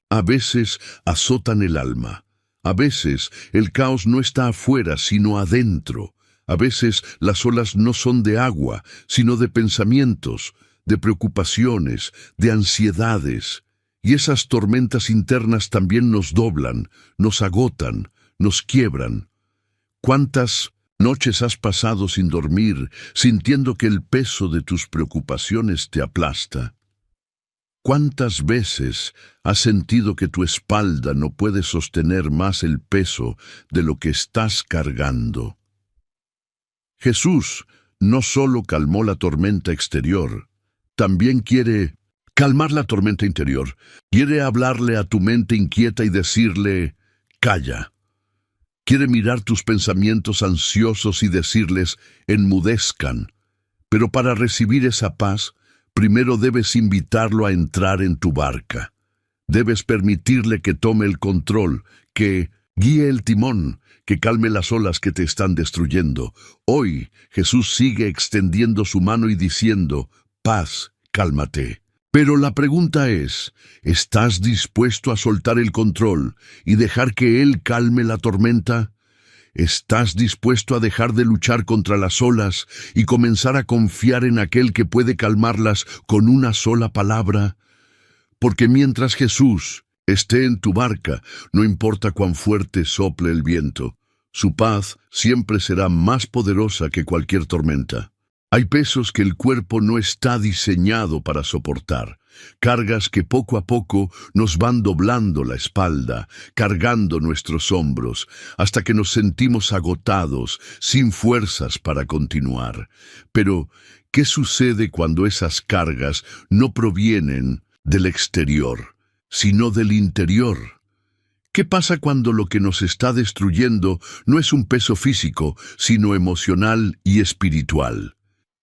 a veces azotan el alma. A veces el caos no está afuera, sino adentro. A veces las olas no son de agua, sino de pensamientos, de preocupaciones, de ansiedades. Y esas tormentas internas también nos doblan, nos agotan, nos quiebran. ¿Cuántas noches has pasado sin dormir, sintiendo que el peso de tus preocupaciones te aplasta? ¿Cuántas veces has sentido que tu espalda no puede sostener más el peso de lo que estás cargando? Jesús no solo calmó la tormenta exterior, también quiere calmar la tormenta interior. Quiere hablarle a tu mente inquieta y decirle: calla. Quiere mirar tus pensamientos ansiosos y decirles: enmudezcan. Pero para recibir esa paz, primero debes invitarlo a entrar en tu barca. Debes permitirle que tome el control, que guíe el timón, que calme las olas que te están destruyendo. Hoy Jesús sigue extendiendo su mano y diciendo: paz, cálmate. Pero la pregunta es: ¿estás dispuesto a soltar el control y dejar que Él calme la tormenta? ¿Estás dispuesto a dejar de luchar contra las olas y comenzar a confiar en aquel que puede calmarlas con una sola palabra? Porque mientras Jesús esté en tu barca, no importa cuán fuerte sople el viento, su paz siempre será más poderosa que cualquier tormenta. Hay pesos que el cuerpo no está diseñado para soportar, cargas que poco a poco nos van doblando la espalda, cargando nuestros hombros, hasta que nos sentimos agotados, sin fuerzas para continuar. Pero, ¿qué sucede cuando esas cargas no provienen del exterior, sino del interior? ¿Qué pasa cuando lo que nos está destruyendo no es un peso físico, sino emocional y espiritual?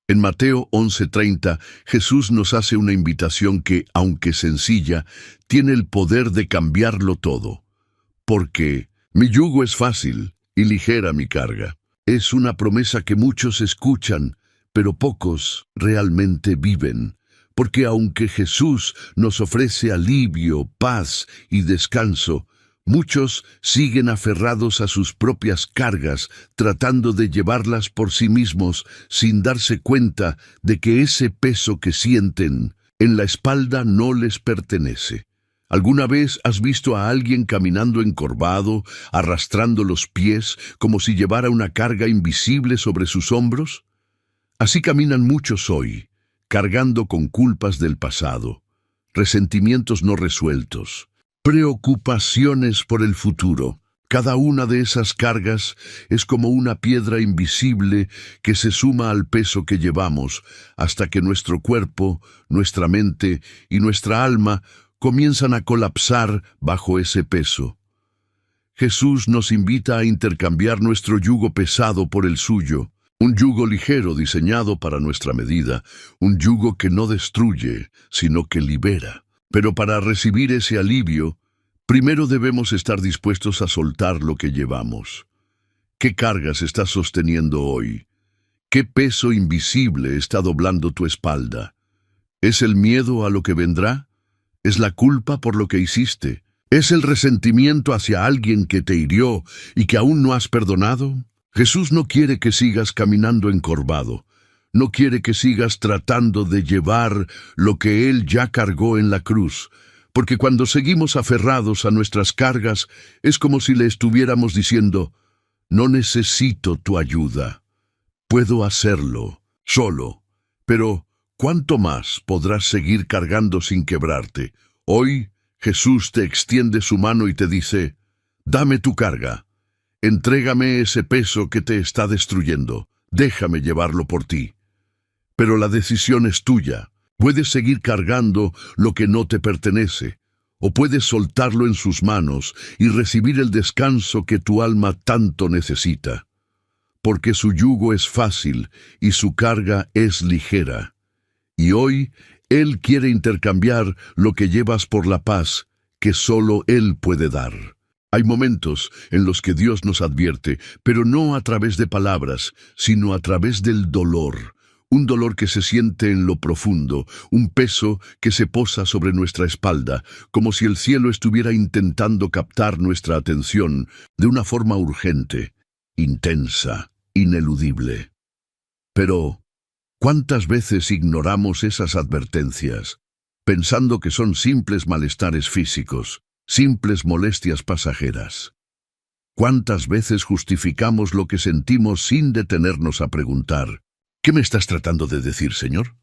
En Mateo 11:30, Jesús nos hace una invitación que, aunque sencilla, tiene el poder de cambiarlo todo. Porque mi yugo es fácil y ligera mi carga. Es una promesa que muchos escuchan, pero pocos realmente viven. Porque aunque Jesús nos ofrece alivio, paz y descanso, Muchos siguen aferrados a sus propias cargas, tratando de llevarlas por sí mismos, sin darse cuenta de que ese peso que sienten en la espalda no les pertenece. ¿Alguna vez has visto a alguien caminando encorvado, arrastrando los pies, como si llevara una carga invisible sobre sus hombros? Así caminan muchos hoy, cargando con culpas del pasado, resentimientos no resueltos, preocupaciones por el futuro. Cada una de esas cargas es como una piedra invisible que se suma al peso que llevamos, hasta que nuestro cuerpo, nuestra mente y nuestra alma comienzan a colapsar bajo ese peso. Jesús nos invita a intercambiar nuestro yugo pesado por el suyo, un yugo ligero diseñado para nuestra medida, un yugo que no destruye, sino que libera. Pero para recibir ese alivio, primero debemos estar dispuestos a soltar lo que llevamos. ¿Qué cargas estás sosteniendo hoy? ¿Qué peso invisible está doblando tu espalda? ¿Es el miedo a lo que vendrá? ¿Es la culpa por lo que hiciste? ¿Es el resentimiento hacia alguien que te hirió y que aún no has perdonado? Jesús no quiere que sigas caminando encorvado. No quiere que sigas tratando de llevar lo que Él ya cargó en la cruz, porque cuando seguimos aferrados a nuestras cargas, es como si le estuviéramos diciendo, no necesito tu ayuda, puedo hacerlo, solo. Pero, ¿cuánto más podrás seguir cargando sin quebrarte? Hoy, Jesús te extiende su mano y te dice, dame tu carga, entrégame ese peso que te está destruyendo, déjame llevarlo por ti. Pero la decisión es tuya. Puedes seguir cargando lo que no te pertenece, o puedes soltarlo en sus manos y recibir el descanso que tu alma tanto necesita. Porque su yugo es fácil y su carga es ligera. Y hoy, Él quiere intercambiar lo que llevas por la paz que solo Él puede dar. Hay momentos en los que Dios nos advierte, pero no a través de palabras, sino a través del dolor. Un dolor que se siente en lo profundo, un peso que se posa sobre nuestra espalda, como si el cielo estuviera intentando captar nuestra atención de una forma urgente, intensa, ineludible. Pero, ¿cuántas veces ignoramos esas advertencias, pensando que son simples malestares físicos, simples molestias pasajeras? ¿Cuántas veces justificamos lo que sentimos sin detenernos a preguntar, ¿qué me estás tratando de decir, Señor?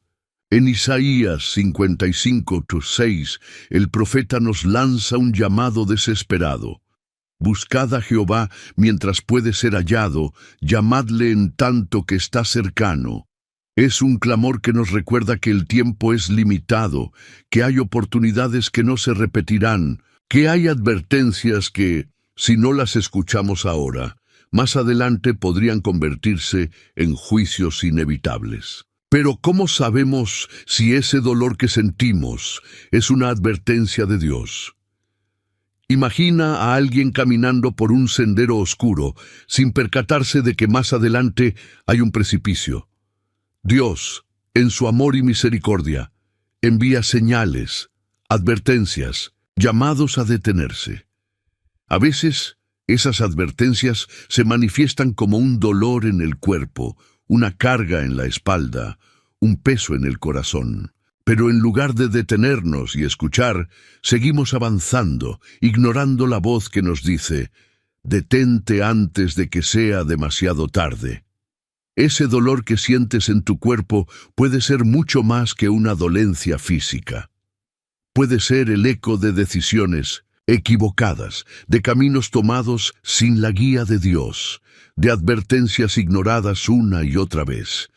En Isaías 55:6, el profeta nos lanza un llamado desesperado. Buscad a Jehová mientras puede ser hallado, llamadle en tanto que está cercano. Es un clamor que nos recuerda que el tiempo es limitado, que hay oportunidades que no se repetirán, que hay advertencias que, si no las escuchamos ahora, más adelante podrían convertirse en juicios inevitables. Pero ¿cómo sabemos si ese dolor que sentimos es una advertencia de Dios? Imagina a alguien caminando por un sendero oscuro, sin percatarse de que más adelante hay un precipicio. Dios, en su amor y misericordia, envía señales, advertencias, llamados a detenerse. A veces, esas advertencias se manifiestan como un dolor en el cuerpo, una carga en la espalda, un peso en el corazón. Pero en lugar de detenernos y escuchar, seguimos avanzando, ignorando la voz que nos dice, «Detente antes de que sea demasiado tarde». Ese dolor que sientes en tu cuerpo puede ser mucho más que una dolencia física. Puede ser el eco de decisiones equivocadas, de caminos tomados sin la guía de Dios, de advertencias ignoradas una y otra vez.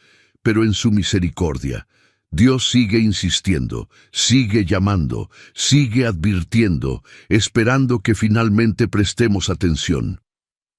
Pero en su misericordia, Dios sigue insistiendo, sigue llamando, sigue advirtiendo, esperando que finalmente prestemos atención.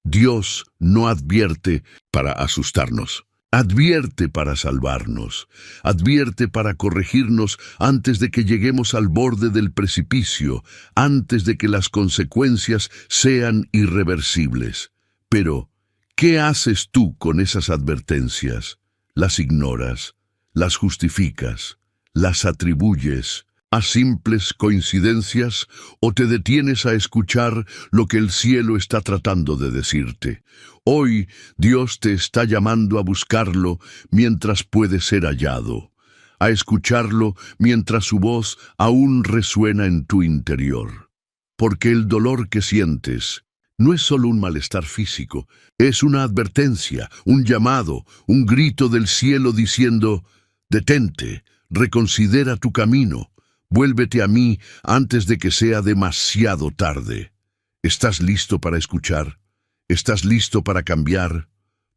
Dios no advierte para asustarnos. Advierte para salvarnos, advierte para corregirnos antes de que lleguemos al borde del precipicio, antes de que las consecuencias sean irreversibles. Pero, ¿qué haces tú con esas advertencias? ¿Las ignoras? ¿Las justificas? ¿Las atribuyes a simples coincidencias o te detienes a escuchar lo que el cielo está tratando de decirte? Hoy Dios te está llamando a buscarlo mientras puede ser hallado, a escucharlo mientras su voz aún resuena en tu interior. Porque el dolor que sientes no es solo un malestar físico, es una advertencia, un llamado, un grito del cielo diciendo: detente, reconsidera tu camino, vuélvete a mí antes de que sea demasiado tarde. ¿Estás listo para escuchar? ¿Estás listo para cambiar?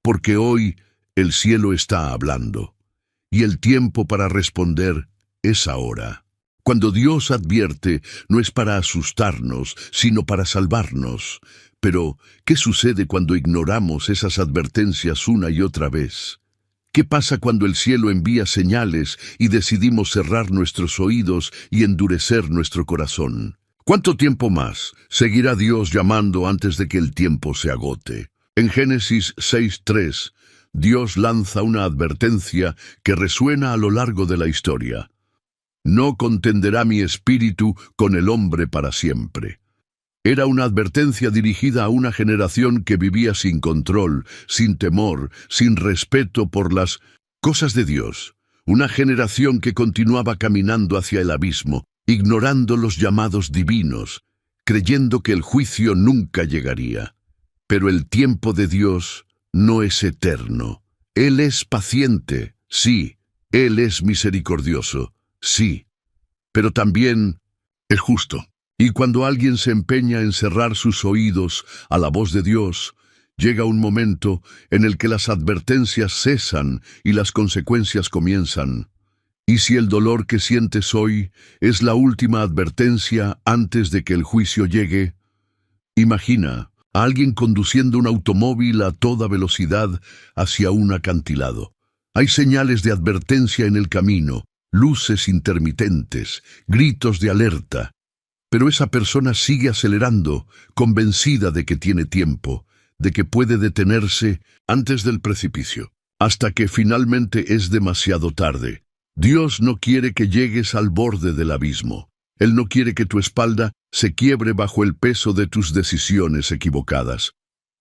Porque hoy el cielo está hablando, y el tiempo para responder es ahora. Cuando Dios advierte, no es para asustarnos, sino para salvarnos. Pero, ¿qué sucede cuando ignoramos esas advertencias una y otra vez? ¿Qué pasa cuando el cielo envía señales y decidimos cerrar nuestros oídos y endurecer nuestro corazón? ¿Cuánto tiempo más seguirá Dios llamando antes de que el tiempo se agote? En Génesis 6:3, Dios lanza una advertencia que resuena a lo largo de la historia. No contenderá mi espíritu con el hombre para siempre. Era una advertencia dirigida a una generación que vivía sin control, sin temor, sin respeto por las cosas de Dios. Una generación que continuaba caminando hacia el abismo, ignorando los llamados divinos, creyendo que el juicio nunca llegaría. Pero el tiempo de Dios no es eterno. Él es paciente, sí. Él es misericordioso, sí. Pero también es justo. Y cuando alguien se empeña en cerrar sus oídos a la voz de Dios, llega un momento en el que las advertencias cesan y las consecuencias comienzan. Y si el dolor que sientes hoy es la última advertencia antes de que el juicio llegue, imagina a alguien conduciendo un automóvil a toda velocidad hacia un acantilado. Hay señales de advertencia en el camino, luces intermitentes, gritos de alerta. Pero esa persona sigue acelerando, convencida de que tiene tiempo, de que puede detenerse antes del precipicio, hasta que finalmente es demasiado tarde. Dios no quiere que llegues al borde del abismo. Él no quiere que tu espalda se quiebre bajo el peso de tus decisiones equivocadas.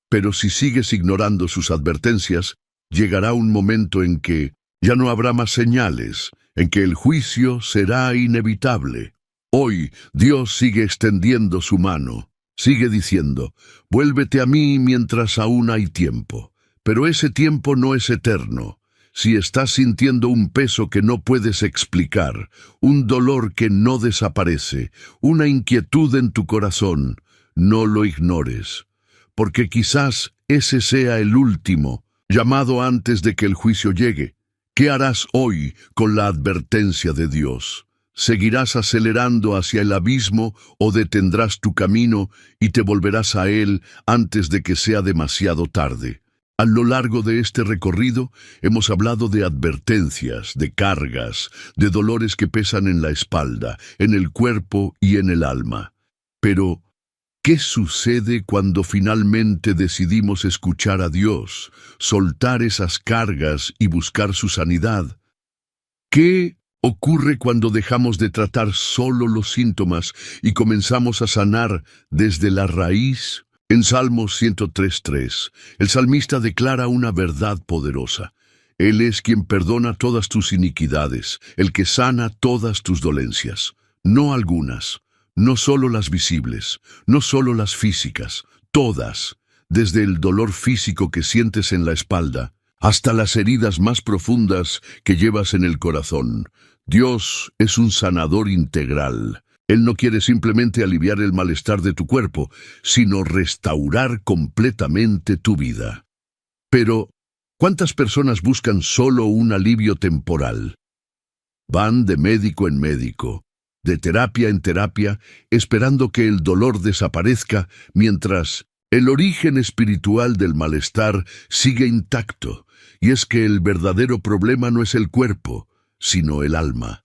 Pero si sigues ignorando sus advertencias, llegará un momento en que ya no habrá más señales, en que el juicio será inevitable. Hoy Dios sigue extendiendo su mano, sigue diciendo: vuélvete a mí mientras aún hay tiempo. Pero ese tiempo no es eterno. Si estás sintiendo un peso que no puedes explicar, un dolor que no desaparece, una inquietud en tu corazón, no lo ignores, porque quizás ese sea el último, llamado antes de que el juicio llegue. ¿Qué harás hoy con la advertencia de Dios? ¿Seguirás acelerando hacia el abismo o detendrás tu camino y te volverás a él antes de que sea demasiado tarde? A lo largo de este recorrido hemos hablado de advertencias, de cargas, de dolores que pesan en la espalda, en el cuerpo y en el alma. Pero, ¿qué sucede cuando finalmente decidimos escuchar a Dios, soltar esas cargas y buscar su sanidad? ¿Qué ocurre cuando dejamos de tratar solo los síntomas y comenzamos a sanar desde la raíz? En Salmos 103:3, el salmista declara una verdad poderosa. Él es quien perdona todas tus iniquidades, el que sana todas tus dolencias, no algunas, no solo las visibles, no solo las físicas, todas, desde el dolor físico que sientes en la espalda, hasta las heridas más profundas que llevas en el corazón. Dios es un sanador integral. Él no quiere simplemente aliviar el malestar de tu cuerpo, sino restaurar completamente tu vida. Pero, ¿cuántas personas buscan solo un alivio temporal? Van de médico en médico, de terapia en terapia, esperando que el dolor desaparezca, mientras el origen espiritual del malestar sigue intacto, y es que el verdadero problema no es el cuerpo, sino el alma.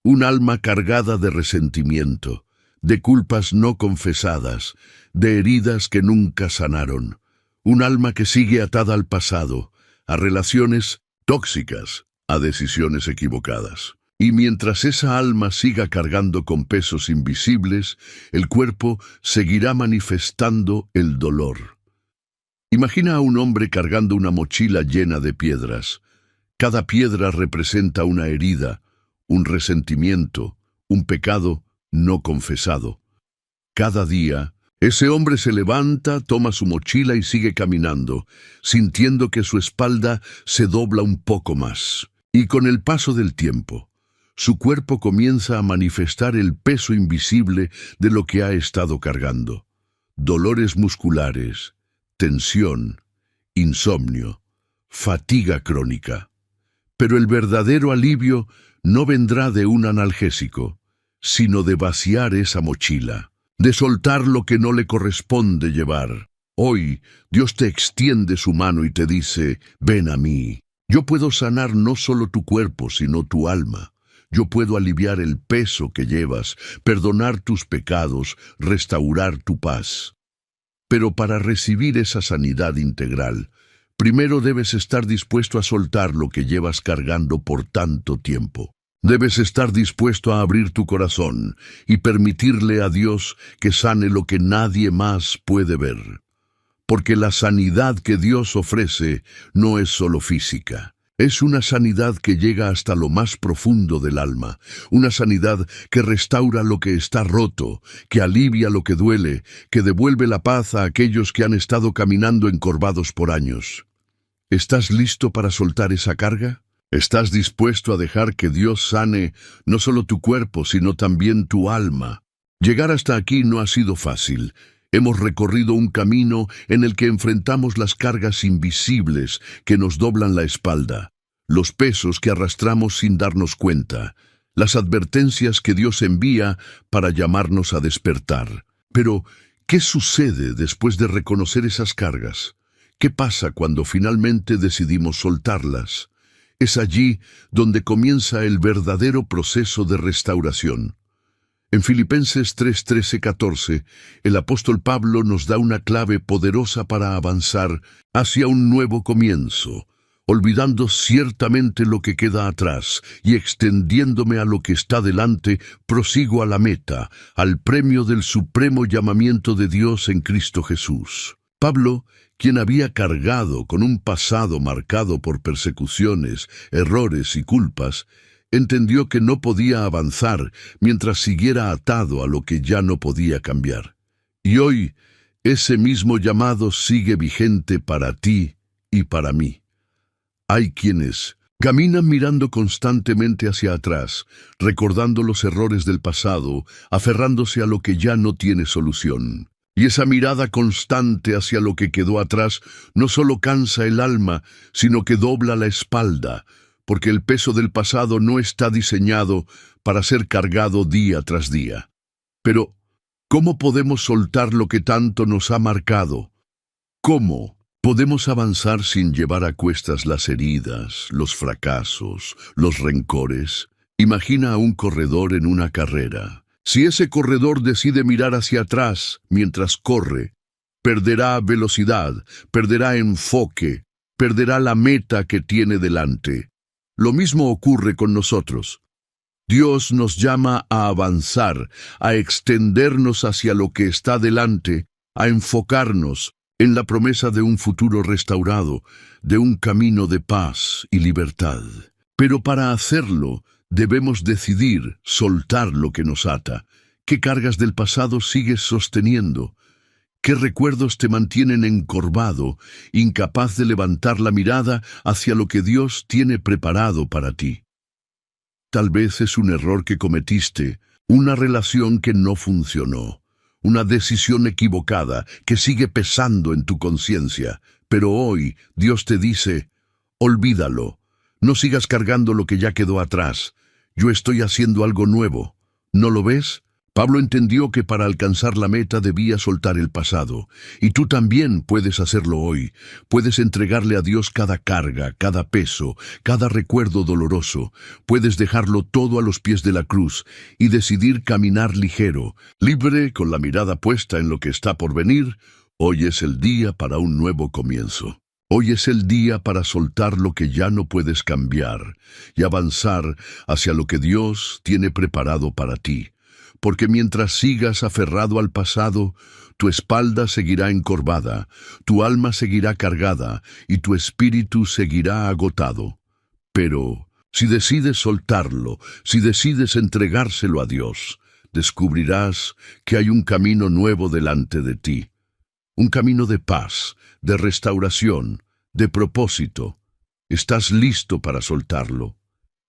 Un alma cargada de resentimiento, de culpas no confesadas, de heridas que nunca sanaron. Un alma que sigue atada al pasado, a relaciones tóxicas, a decisiones equivocadas. Y mientras esa alma siga cargando con pesos invisibles, el cuerpo seguirá manifestando el dolor. Imagina a un hombre cargando una mochila llena de piedras. Cada piedra representa una herida, un resentimiento, un pecado no confesado. Cada día, ese hombre se levanta, toma su mochila y sigue caminando, sintiendo que su espalda se dobla un poco más. Y con el paso del tiempo, su cuerpo comienza a manifestar el peso invisible de lo que ha estado cargando. Dolores musculares, tensión, insomnio, fatiga crónica. Pero el verdadero alivio no vendrá de un analgésico, sino de vaciar esa mochila, de soltar lo que no le corresponde llevar. Hoy, Dios te extiende su mano y te dice, ven a mí. Yo puedo sanar no solo tu cuerpo, sino tu alma. Yo puedo aliviar el peso que llevas, perdonar tus pecados, restaurar tu paz. Pero para recibir esa sanidad integral, primero debes estar dispuesto a soltar lo que llevas cargando por tanto tiempo. Debes estar dispuesto a abrir tu corazón y permitirle a Dios que sane lo que nadie más puede ver. Porque la sanidad que Dios ofrece no es solo física. Es una sanidad que llega hasta lo más profundo del alma, una sanidad que restaura lo que está roto, que alivia lo que duele, que devuelve la paz a aquellos que han estado caminando encorvados por años. ¿Estás listo para soltar esa carga? ¿Estás dispuesto a dejar que Dios sane no solo tu cuerpo, sino también tu alma? Llegar hasta aquí no ha sido fácil. Hemos recorrido un camino en el que enfrentamos las cargas invisibles que nos doblan la espalda, los pesos que arrastramos sin darnos cuenta, las advertencias que Dios envía para llamarnos a despertar. Pero, ¿qué sucede después de reconocer esas cargas? ¿Qué pasa cuando finalmente decidimos soltarlas? Es allí donde comienza el verdadero proceso de restauración. En Filipenses 3:13-14, el apóstol Pablo nos da una clave poderosa para avanzar hacia un nuevo comienzo, olvidando ciertamente lo que queda atrás y extendiéndome a lo que está delante, prosigo a la meta, al premio del supremo llamamiento de Dios en Cristo Jesús. Pablo, quien había cargado con un pasado marcado por persecuciones, errores y culpas, entendió que no podía avanzar mientras siguiera atado a lo que ya no podía cambiar. Y hoy, ese mismo llamado sigue vigente para ti y para mí. Hay quienes caminan mirando constantemente hacia atrás, recordando los errores del pasado, aferrándose a lo que ya no tiene solución. Y esa mirada constante hacia lo que quedó atrás no solo cansa el alma, sino que dobla la espalda, porque el peso del pasado no está diseñado para ser cargado día tras día. Pero, ¿cómo podemos soltar lo que tanto nos ha marcado? ¿Cómo podemos avanzar sin llevar a cuestas las heridas, los fracasos, los rencores? Imagina a un corredor en una carrera. Si ese corredor decide mirar hacia atrás mientras corre, perderá velocidad, perderá enfoque, perderá la meta que tiene delante. Lo mismo ocurre con nosotros. Dios nos llama a avanzar, a extendernos hacia lo que está delante, a enfocarnos en la promesa de un futuro restaurado, de un camino de paz y libertad. Pero para hacerlo, debemos decidir soltar lo que nos ata. ¿Qué cargas del pasado sigues sosteniendo? ¿Qué recuerdos te mantienen encorvado, incapaz de levantar la mirada hacia lo que Dios tiene preparado para ti? Tal vez es un error que cometiste, una relación que no funcionó, una decisión equivocada que sigue pesando en tu conciencia. Pero hoy Dios te dice, olvídalo, no sigas cargando lo que ya quedó atrás. Yo estoy haciendo algo nuevo. ¿No lo ves? Pablo entendió que para alcanzar la meta debía soltar el pasado, y tú también puedes hacerlo hoy. Puedes entregarle a Dios cada carga, cada peso, cada recuerdo doloroso. Puedes dejarlo todo a los pies de la cruz y decidir caminar ligero, libre, con la mirada puesta en lo que está por venir. Hoy es el día para un nuevo comienzo. Hoy es el día para soltar lo que ya no puedes cambiar y avanzar hacia lo que Dios tiene preparado para ti. Porque mientras sigas aferrado al pasado, tu espalda seguirá encorvada, tu alma seguirá cargada y tu espíritu seguirá agotado. Pero si decides soltarlo, si decides entregárselo a Dios, descubrirás que hay un camino nuevo delante de ti. Un camino de paz, de restauración, de propósito. ¿Estás listo para soltarlo?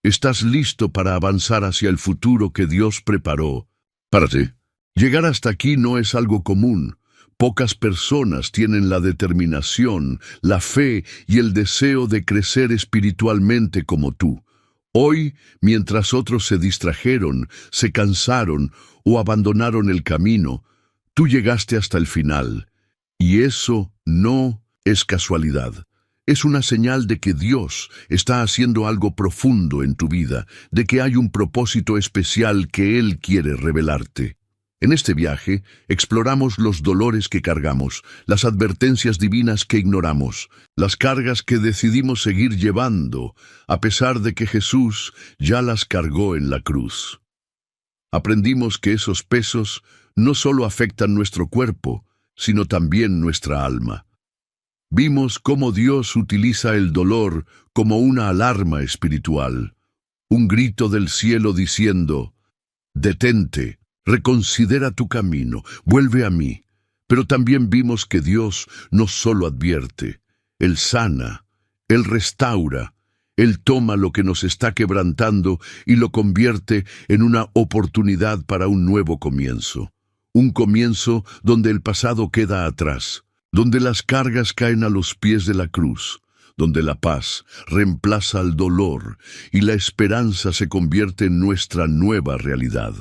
¿Estás listo para avanzar hacia el futuro que Dios preparó para ti? Llegar hasta aquí no es algo común. Pocas personas tienen la determinación, la fe y el deseo de crecer espiritualmente como tú. Hoy, mientras otros se distrajeron, se cansaron o abandonaron el camino, tú llegaste hasta el final. Y eso no es casualidad. Es una señal de que Dios está haciendo algo profundo en tu vida, de que hay un propósito especial que Él quiere revelarte. En este viaje, exploramos los dolores que cargamos, las advertencias divinas que ignoramos, las cargas que decidimos seguir llevando, a pesar de que Jesús ya las cargó en la cruz. Aprendimos que esos pesos no solo afectan nuestro cuerpo, sino también nuestra alma. Vimos cómo Dios utiliza el dolor como una alarma espiritual, un grito del cielo diciendo: «Detente, reconsidera tu camino, vuelve a mí». Pero también vimos que Dios no solo advierte, Él sana, Él restaura, Él toma lo que nos está quebrantando y lo convierte en una oportunidad para un nuevo comienzo. Un comienzo donde el pasado queda atrás, donde las cargas caen a los pies de la cruz, donde la paz reemplaza al dolor y la esperanza se convierte en nuestra nueva realidad.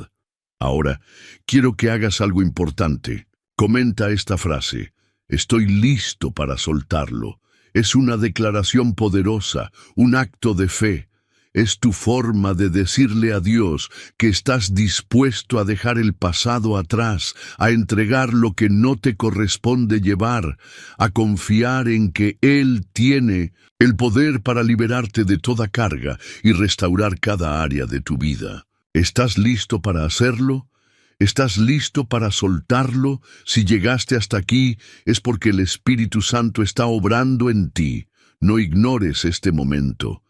Ahora, quiero que hagas algo importante. Comenta esta frase: «Estoy listo para soltarlo». Es una declaración poderosa, un acto de fe. Es tu forma de decirle a Dios que estás dispuesto a dejar el pasado atrás, a entregar lo que no te corresponde llevar, a confiar en que Él tiene el poder para liberarte de toda carga y restaurar cada área de tu vida. ¿Estás listo para hacerlo? ¿Estás listo para soltarlo? Si llegaste hasta aquí, es porque el Espíritu Santo está obrando en ti. No ignores este momento.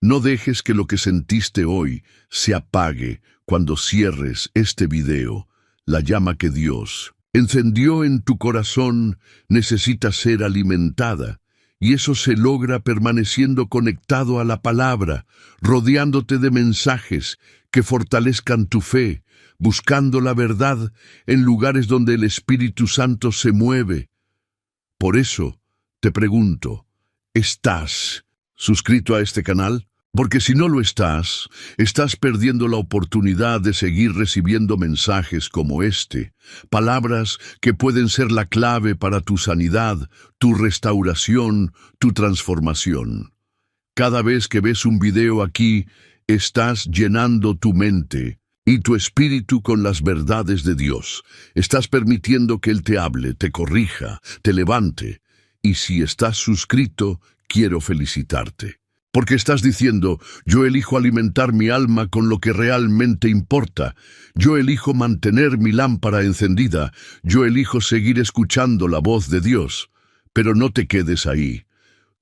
No dejes que lo que sentiste hoy se apague cuando cierres este video. La llama que Dios encendió en tu corazón necesita ser alimentada, y eso se logra permaneciendo conectado a la palabra, rodeándote de mensajes que fortalezcan tu fe, buscando la verdad en lugares donde el Espíritu Santo se mueve. Por eso te pregunto, ¿estás suscrito a este canal? Porque si no lo estás perdiendo la oportunidad de seguir recibiendo mensajes como este, palabras que pueden ser la clave para tu sanidad, tu restauración, tu transformación. Cada vez que ves un video aquí, estás llenando tu mente y tu espíritu con las verdades de Dios. Estás permitiendo que Él te hable, te corrija, te levante. Y si estás suscrito, quiero felicitarte. Porque estás diciendo: yo elijo alimentar mi alma con lo que realmente importa. Yo elijo mantener mi lámpara encendida. Yo elijo seguir escuchando la voz de Dios. Pero no te quedes ahí.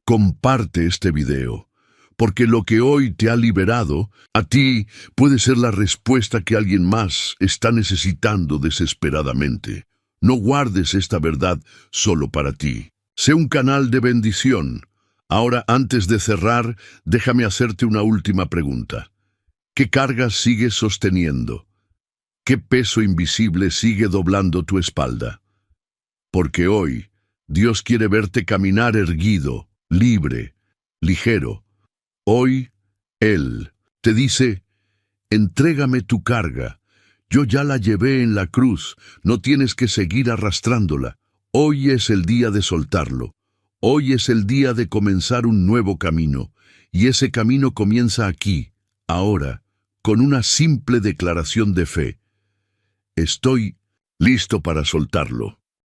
Comparte este video. Porque lo que hoy te ha liberado, a ti puede ser la respuesta que alguien más está necesitando desesperadamente. No guardes esta verdad solo para ti. Sé un canal de bendición. Ahora, antes de cerrar, déjame hacerte una última pregunta. ¿Qué cargas sigues sosteniendo? ¿Qué peso invisible sigue doblando tu espalda? Porque hoy, Dios quiere verte caminar erguido, libre, ligero. Hoy, Él te dice: entrégame tu carga. Yo ya la llevé en la cruz, no tienes que seguir arrastrándola. Hoy es el día de soltarlo. Hoy es el día de comenzar un nuevo camino, y ese camino comienza aquí, ahora, con una simple declaración de fe. Estoy listo para soltarlo.